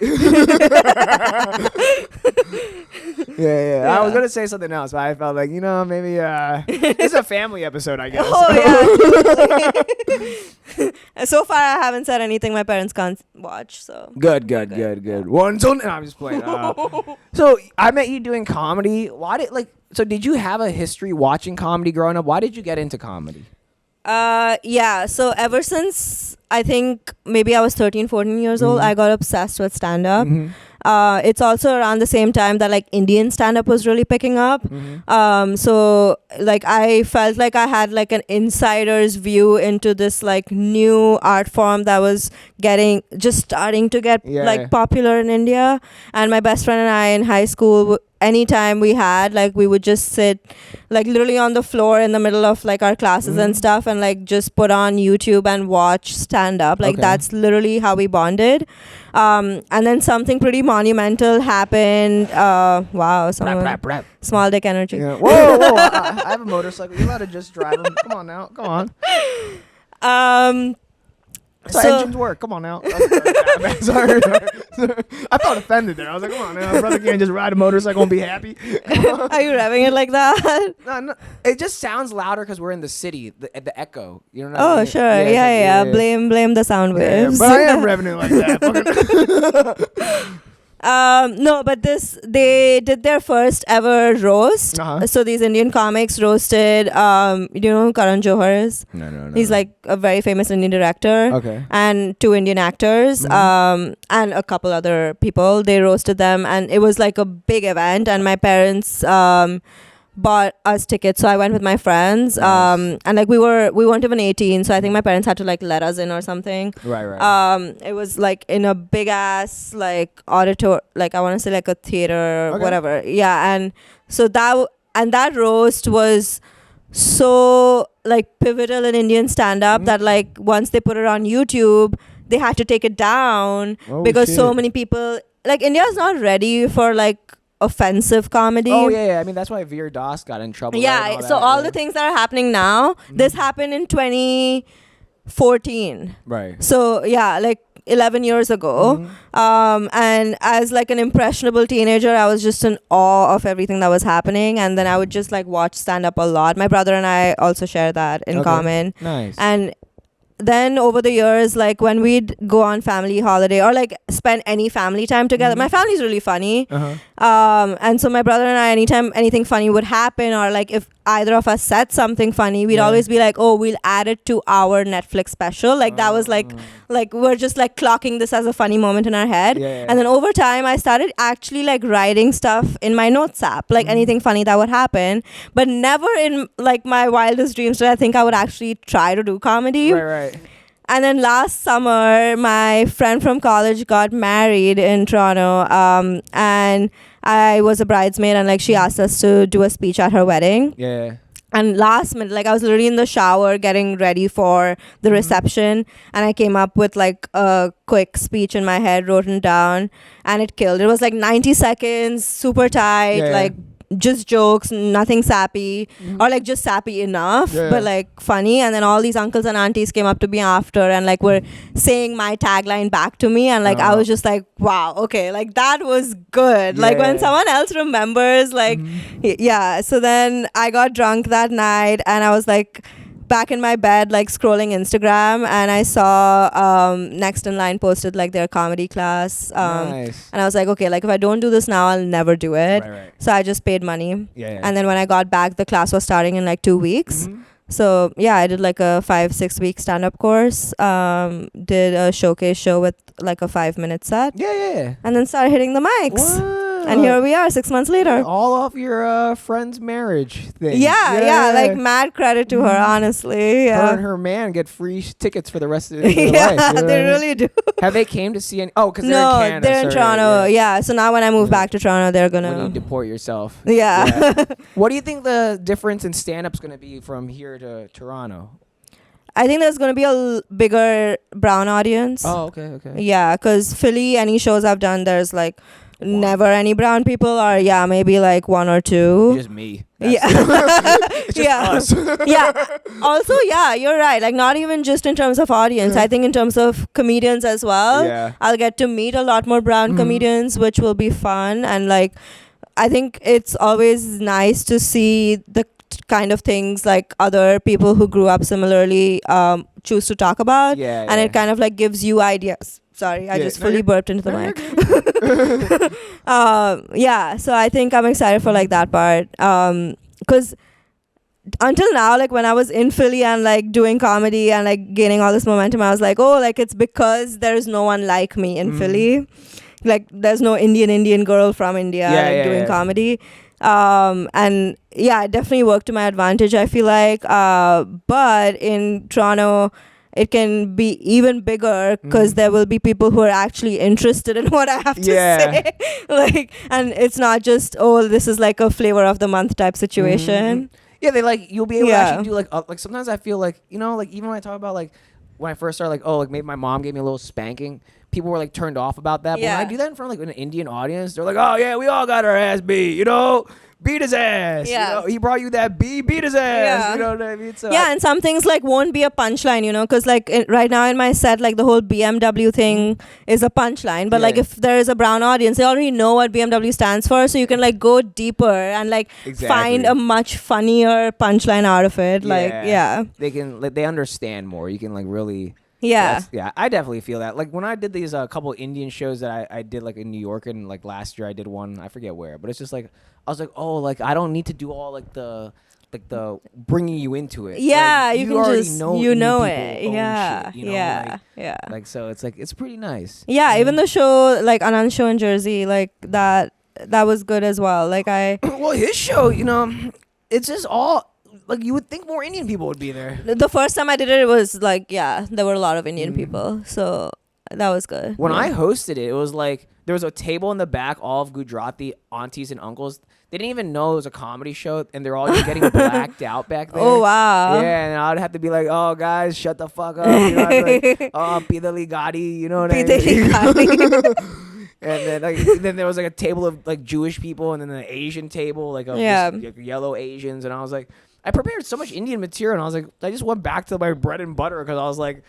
Yeah. I was gonna say something else, but I felt like maybe it's a family episode, I guess. Oh yeah. So far, I haven't said anything my parents can't watch. So good. One, two. No, I'm just playing. So I met you doing comedy. Did you have a history watching comedy growing up? Why did you get into comedy? Yeah. So ever since I think maybe I was 13, 14 years old, I got obsessed with stand-up. It's also around the same time that like Indian stand-up was really picking up. So like I felt like I had like an insider's view into this like new art form that was just starting to get popular in India. And my best friend and I in high school, anytime we had, like, we would just sit like literally on the floor in the middle of like our classes and stuff and like just put on YouTube and watch stand-up. Like that's literally how we bonded. And then something pretty monumental happened. Wow, Rap. Small dick energy. Yeah. Whoa! I have a motorcycle. You're allowed to just drive them. Come on now. Come on. That's how engines work. Come on now. Sorry. I felt offended there. I was like, come on now. Brother can't just ride a motorcycle and be happy. Are you revving it like that? No. It just sounds louder because we're in the city. The echo. You know what I mean? Oh, sure. Yeah. Blame the sound waves. But I am revving it like that. No, but they did their first ever roast. So these Indian comics roasted, you know who Karan Johar is? No. He's like a very famous Indian director. Okay. And 2 Indian actors, and a couple other people. They roasted them, and it was like a big event. And my parents bought us tickets. So I went with my friends. Nice. And like we weren't even 18, so I think my parents had to like let us in or something. Right. It was like in a big ass like auditor, like I want to say like a theater or Okay. whatever. Yeah, and so that roast was so like pivotal in Indian stand-up that like once they put it on YouTube, they had to take it down Oh, because so shit. many people, like, India's not ready for like offensive comedy. Oh yeah. I mean, that's why Veer Das got in trouble. Yeah, right, and so that, all yeah. the things that are happening now, this happened in 2014. Right. So yeah, like 11 years ago. And as like an impressionable teenager, I was just in awe of everything that was happening, and then I would just like watch stand up a lot. My brother and I also share that in Okay. common. Nice. And then over the years, like when we'd go on family holiday or like spend any family time together, my family's really funny. And so my brother and I, anytime anything funny would happen, or like if either of us said something funny, we'd always be like, oh, we'll add it to our Netflix special. Like that was like we're just like clocking this as a funny moment in our head. Yeah. And then over time, I started actually like writing stuff in my notes app, like anything funny that would happen. But never in like my wildest dreams did I think I would actually try to do comedy. Right. And then last summer, my friend from college got married in Toronto, and I was a bridesmaid, and like she asked us to do a speech at her wedding. Yeah. And last minute, like I was literally in the shower getting ready for the reception, and I came up with like a quick speech in my head, wrote it down, and it killed. It was like 90 seconds, super tight, Yeah. like just jokes, nothing sappy, or like just sappy enough, but like funny. And then all these uncles and aunties came up to me after and like were saying my tagline back to me, and like I was just like, wow, okay, like that was good. Like when someone else remembers, like yeah. So then I got drunk that night, and I was like back in my bed like scrolling Instagram, and I saw Next in Line posted like their comedy class, Nice. and I was like, okay, like if I don't do this now, I'll never do it. Right. So I just paid money. Yeah. And then when I got back, the class was starting in like 2 weeks. So yeah, I did like a 5-6 week stand-up course, did a showcase show with like a 5-minute set, Yeah. and then started hitting the mics. Wow. And here we are 6 months later. All off your friend's marriage thing. Yeah, like mad credit to her, honestly. Her Yeah, and her man get free tickets for the rest of their life. yeah, You know they what I mean? really do. Have they came to see any? Oh, because they're No, in Canada. they're in sorry, Toronto. Yeah. So now when I move back to Toronto, they're When you gonna. deport yourself. Yeah. What do you think the difference in stand-up's going to be from here to Toronto? I think there's gonna be a bigger brown audience. Oh, okay. Yeah, because Philly, any shows I've done, there's like never any brown people, or yeah, maybe like one or two. Just me. Yeah. It's just Yeah. us. Yeah. Also, yeah, you're right. Like not even just in terms of audience. I think in terms of comedians as well. Yeah. I'll get to meet a lot more brown comedians, which will be fun. And like, I think it's always nice to see the kind of things like other people who grew up similarly choose to talk about. Yeah. And it kind of like gives you ideas. Sorry, I just fully burped into the mic. Yeah, so I think I'm excited for like that part. Because until now, like when I was in Philly and like doing comedy and like gaining all this momentum, I was like, oh, like it's because there's no one like me in Philly. Like there's no Indian girl from India doing comedy. And yeah, it definitely worked to my advantage, I feel like. But in Toronto, it can be even bigger because there will be people who are actually interested in what I have to say. Like, and it's not just, oh, this is like a flavor of the month type situation. Yeah, they like you'll be able to actually do like sometimes I feel like, you know, like even when I talk about like when I first started, like, oh, like maybe my mom gave me a little spanking, people were like turned off about that. But when I do that in front of like an Indian audience, they're like, oh yeah, we all got our ass beat, you know, beat his ass. Yeah. You know, he brought you that beat his ass. Yeah. You know what I mean? So Yeah, and some things like won't be a punchline, you know, because like right now in my set, like the whole BMW thing is a punchline. But like if there is a brown audience, they already know what BMW stands for, so you can like go deeper and like find a much funnier punchline out of it. Like they can they understand more. You can like really. Yeah. I definitely feel that. Like when I did these couple Indian shows that I did like in New York, and like last year I did one, I forget where, but it's just like I was like, oh, like I don't need to do all like the bringing you into it. Yeah, like, you can already just know you know people it. own Yeah, shit, you know? yeah, yeah. Like so, it's like it's pretty nice. Yeah, even the show like Anand's show in Jersey, like that was good as well. Like I well, his show, you know, it's just all like you would think more Indian people would be there. The first time I did it, it was like, yeah, there were a lot of Indian people. So that was good. When I hosted it, it was like there was a table in the back, all of Gujarati aunties and uncles. They didn't even know it was a comedy show, and they're all just getting blacked out back there. Oh, wow. Yeah, and I'd have to be like, "Oh, guys, shut the fuck up." You know, I'd be like, "Oh, pidali gadi," you know what I mean? And then there was like a table of like Jewish people, and then an Asian table, like of just, like, yellow Asians, and I was like, I prepared so much Indian material, and I was like, I just went back to my bread and butter because I was like,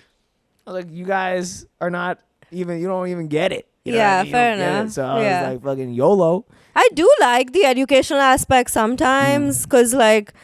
you guys are not even, you don't even get it. You know what I mean? Fair enough. So I was like, fucking YOLO. I do like the educational aspect sometimes because, like,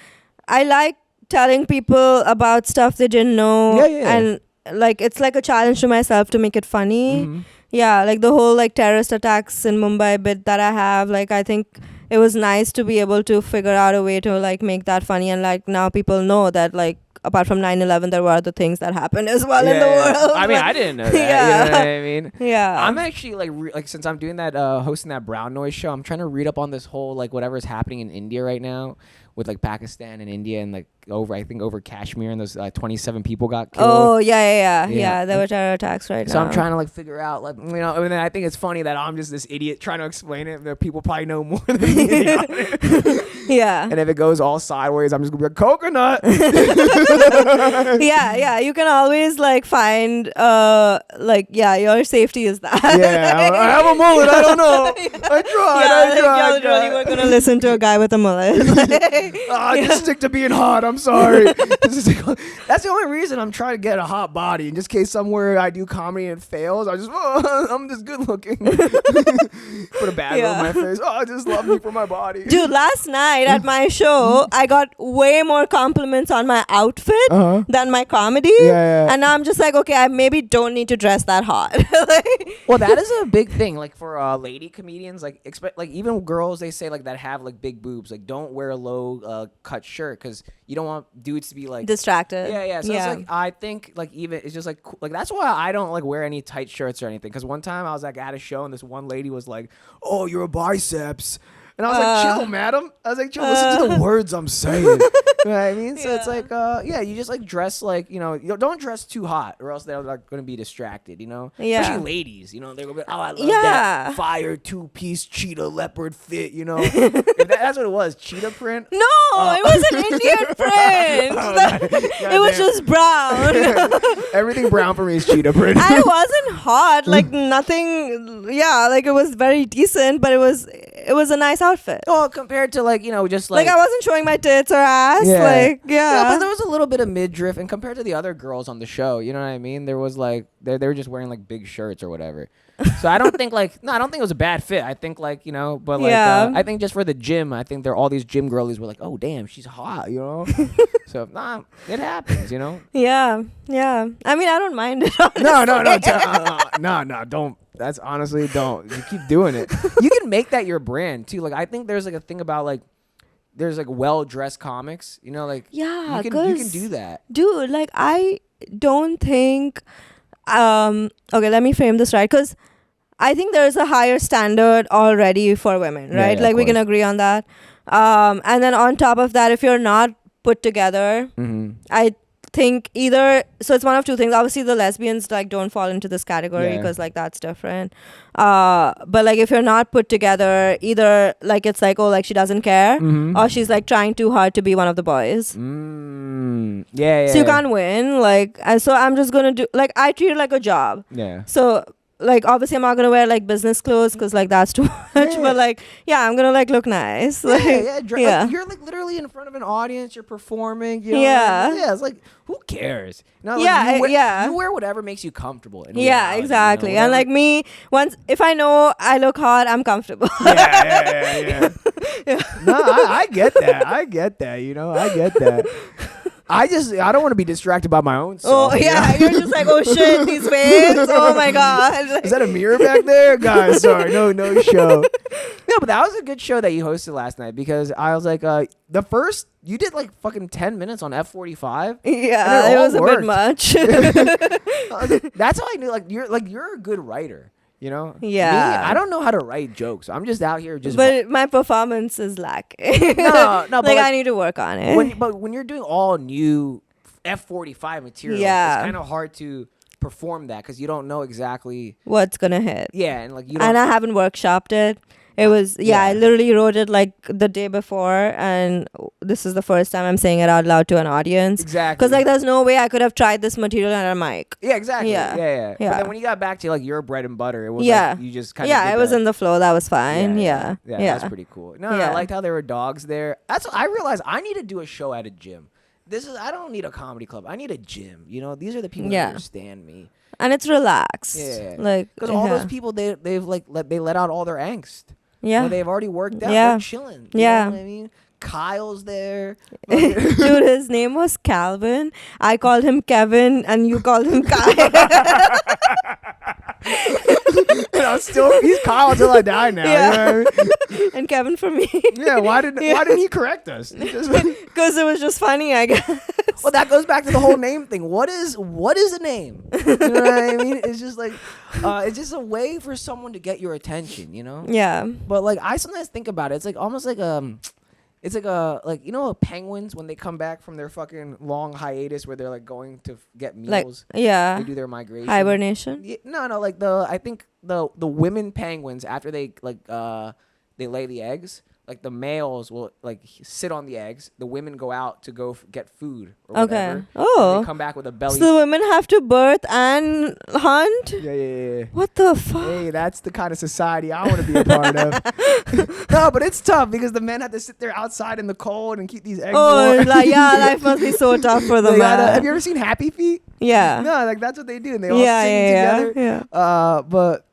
I like telling people about stuff they didn't know. And, like, it's like a challenge to myself to make it funny. Yeah, like the whole, like, terrorist attacks in Mumbai bit that I have, like, I think it was nice to be able to figure out a way to, like, make that funny. And, like, now people know that, like, apart from 9/11, there were other things that happened as well in the world. I mean, I didn't know that. You know what I mean? Yeah. I'm actually like since I'm doing that, hosting that brown noise show, I'm trying to read up on this whole like whatever's happening in India right now with like Pakistan and India and like over Kashmir and those 27 people got killed. Oh yeah. There were terror attacks right now. So I'm trying to like figure out like and then I think it's funny that I'm just this idiot trying to explain it. That people probably know more than me. Yeah. And if it goes all sideways, I'm just gonna be like coconut. Yeah. You can always like find your safety is that. Yeah, I have a mullet. I don't know. I tried. Y'all really were gonna listen to a guy with a mullet. Just stick to being hot. I'm sorry. That's the only reason I'm trying to get a hot body. In just case somewhere I do comedy and it fails, I'm just good looking. Put a bag on my face. Just love me for my body. Dude, last night at my show, I got way more compliments on my outfit than my comedy. And now I'm just like, okay, I maybe don't need to dress that hot. Well, that is a big thing. Like for lady comedians, like even girls, they say like that have like big boobs, like don't wear a low cut shirt because you don't want dudes to be like distracted. Yeah. So it's like I think like even it's just like that's why I don't like wear any tight shirts or anything. Because one time I was like at a show and this one lady was like, "Oh, you're a biceps." And I was like, chill, madam. I was like, chill, listen to the words I'm saying. You know what I mean? So it's like, you just like dress like, you don't dress too hot or else they're like going to be distracted, you know? Yeah. Especially ladies, they're going to be like, oh, I love that fire 2-piece cheetah leopard fit, you know? If that's what it was, cheetah print? No, it was an Indian print. It was just brown. Everything brown for me is cheetah print. And it wasn't hot, like nothing. Yeah, like it was very decent, but it was a nice outfit. Oh, compared to like, just like I wasn't showing my tits or ass. Yeah, but there was a little bit of midriff, and compared to the other girls on the show, you know what I mean? There was like they were just wearing like big shirts or whatever. So I don't think I don't think it was a bad fit. I think but like I think just for the gym, I think all these gym girlies were like, oh damn, she's hot, So it happens, Yeah. I mean, I don't mind it. Honestly. No, don't. That's honestly don't. You keep doing it. You can make that your brand too. Like I think there's like a thing about like there's like well-dressed comics, like you can do that. Dude, like I don't think okay, let me frame this right, because I think there's a higher standard already for women, right? Yeah, we can agree on that. And then on top of that, if you're not put together, I think so it's one of two things. Obviously the lesbians like don't fall into this category because like that's different, but like if you're not put together, either like it's like, oh, like she doesn't care, or she's like trying too hard to be one of the boys. So you can't win, like, and so I'm just gonna do, like, I treat it like a job. So like obviously I'm not gonna wear like business clothes because like that's too much, but like I'm gonna like look nice. Like, like, you're like literally in front of an audience, you're performing, it's like who cares? You wear whatever makes you comfortable. Exactly. And like me, if I know I look hot, I'm comfortable. No, I get that. I get that. I don't want to be distracted by my own self. Oh, yeah. You're just like, oh, shit, these waves. Oh, my God. Is that a mirror back there? Guys, sorry. No show. No, but that was a good show that you hosted last night because I was like, you did like fucking 10 minutes on F45. Yeah, it was a bit much. That's how I knew, you're a good writer. You know? Yeah. Me, I don't know how to write jokes. I'm just out here just. But my performance is lacking. No, but like I need to work on it. but when you're doing all new F45 material, Yeah. it's kind of hard to perform that because you don't know exactly. What's gonna hit? Yeah, and like you don't. And I haven't workshopped it. It was Yeah. I literally wrote it like the day before, and this is the first time I'm saying it out loud to an audience. Exactly. Because like there's no way I could have tried this material on a mic. Yeah, exactly. Yeah. Yeah. Yeah. But then when you got back to like your bread and butter, it was Yeah. like you just kind of. Yeah, it was in the flow. That was fine. Yeah. Yeah, that's pretty cool. No, Yeah. I liked how there were dogs there. That's I realized I need to do a show at a gym. I don't need a comedy club. I need a gym. You know, these are the people Yeah. that understand me. And it's relaxed. Yeah. Like Because all those people they've like they let out all their angst. Yeah. Well, they've already worked out. Yeah. They're chilling. You Yeah. know what I mean? Kyle's there. Dude, his name was Calvin. I called him Kevin, and you called him Kyle. He's Kyle until I die now. Yeah. You know what I mean? And Kevin for me. Yeah, why didn't he correct us? Because it was just funny, I guess. Well, that goes back to the whole name thing. What is a name? You know what I mean? It's just like it's just a way for someone to get your attention, you know? Yeah. But like I sometimes think about it. It's like almost like it's like you know penguins when they come back from their fucking long hiatus where they're like going to get Like, meals. yeah. They do their migration. Hibernation. Yeah, no, like I think the women penguins after they like they lay the eggs, like the males will like sit on the eggs. The women go out to go get food or whatever. Okay. Oh. And they come back with a belly. So the women have to birth and hunt? Yeah. What the fuck? Hey, that's the kind of society I want to be a part of. No, but it's tough because the men have to sit there outside in the cold and keep these eggs Oh, warm. like, yeah, life must be so tough for the They gotta- have man. you ever seen Happy Feet? Yeah. No, like that's what they do, and they all Yeah, sing yeah, together. yeah. But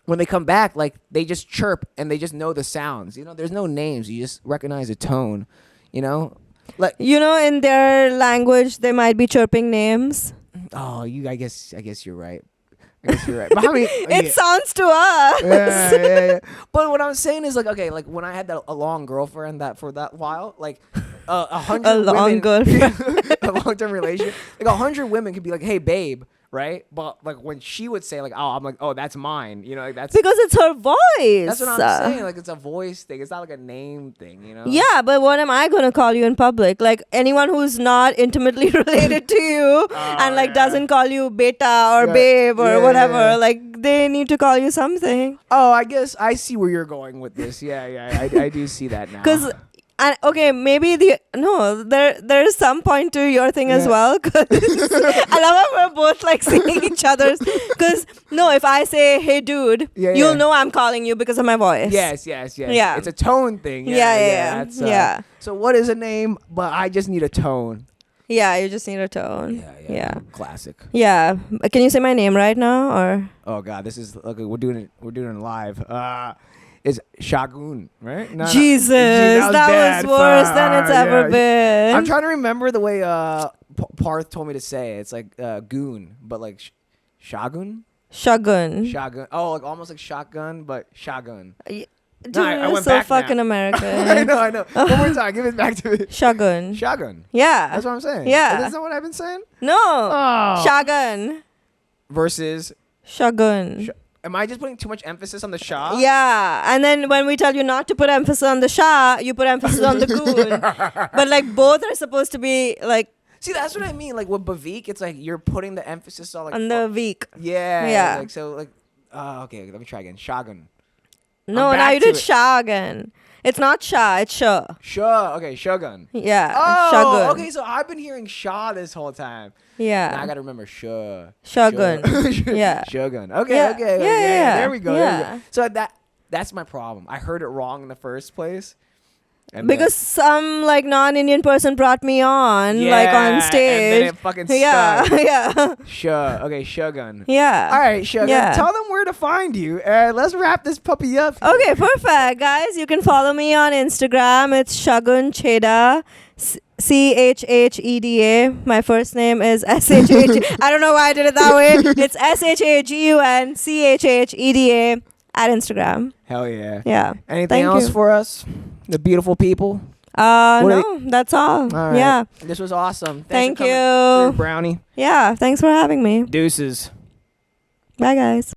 when they come back, like they just chirp and they just know the sounds. You know, there's no names. You just recognize the tone. You know, like You know, in their language, they might be chirping names. oh, I guess you're right. I guess you're right. But how many? It sounds to us. Yeah. But what I'm saying is like, okay, like when I had a long girlfriend for that while, like 100 A long women, girlfriend. a long-term relationship, like 100 women could be like, hey, babe, right? But like when she would say like, oh, I'm like, oh, that's mine, you know, like that's Because it's her voice. that's what I'm saying. Like it's a voice thing. It's not like a name thing, you know? Yeah, but what am I going to call you in public? Like anyone who's not intimately related to you and like doesn't call you beta or Yeah. babe or Yeah, whatever, yeah. like they need to call you something. Oh, I guess I see where you're going with this. Yeah. I do see that now. Because okay, maybe there is some point to your thing as Yeah. well. 'Cause I love how we're both like saying each other's. Because no, if I say hey dude, Yeah, you'll yeah. know I'm calling you because of my voice. Yes. Yeah. It's a tone thing. Yeah. That's, Yeah. So what is a name? But I just need a tone. Yeah, you just need a tone. Yeah. Classic. Yeah. Can you say my name right now or? Oh God, this is okay. We're doing it live. It's Shagun, right? No, Jesus, that that was worse than it's ever been. I'm trying to remember the way Parth told me to say it. It's like goon, but like Shagun. Shagun. Oh, like almost like shotgun, but Shagun. Dude, No, I you're went so back now. fucking American. I know. One more time, give it back to me. Shagun. Shagun. Yeah. That's what I'm saying. Yeah. That's not what I've been saying. No. Oh. Shagun. Versus. Shagun. Am I just putting too much emphasis on the Shah? Yeah. And then when we tell you not to put emphasis on the Shah, you put emphasis on the goon. But like both are supposed to be like See, that's what I mean. Like with Bavik, it's like you're putting the emphasis on like on the weak. Yeah. Yeah. Like so, like okay. Let me try again. Shagun. No, I'm now back you to did it. Shah again. It's not Shah, it's Shah. Shah. Okay, Shogun. Yeah. Oh, Shagun. okay. So I've been hearing Shah this whole time. Yeah. Now I gotta remember Shah. Shagun. Yeah. Shogun. Okay. Yeah. Okay. Yeah. There we go. Yeah. There we go. So that's my problem. I heard it wrong in the first place. And Because some like non-Indian person brought me on like on and stage. then it fucking Yeah. stuck. Yeah. Shah. Okay, Shogun. Yeah. All right, Shogun. Yeah. Tell them where to find you. Let's wrap this puppy up. Okay, perfect. Guys, you can follow me on Instagram. It's Shagun Chheda. Chheda. My first name is Shh. I don't know why I did it that way. It's ShagunChheda at Instagram. Hell yeah. Yeah. Anything Thank else you. for us? The beautiful people? No, that's all. All right. Yeah. This was awesome. Thank for coming you. through, Brownie. Yeah. Thanks for having me. Deuces. Bye, guys.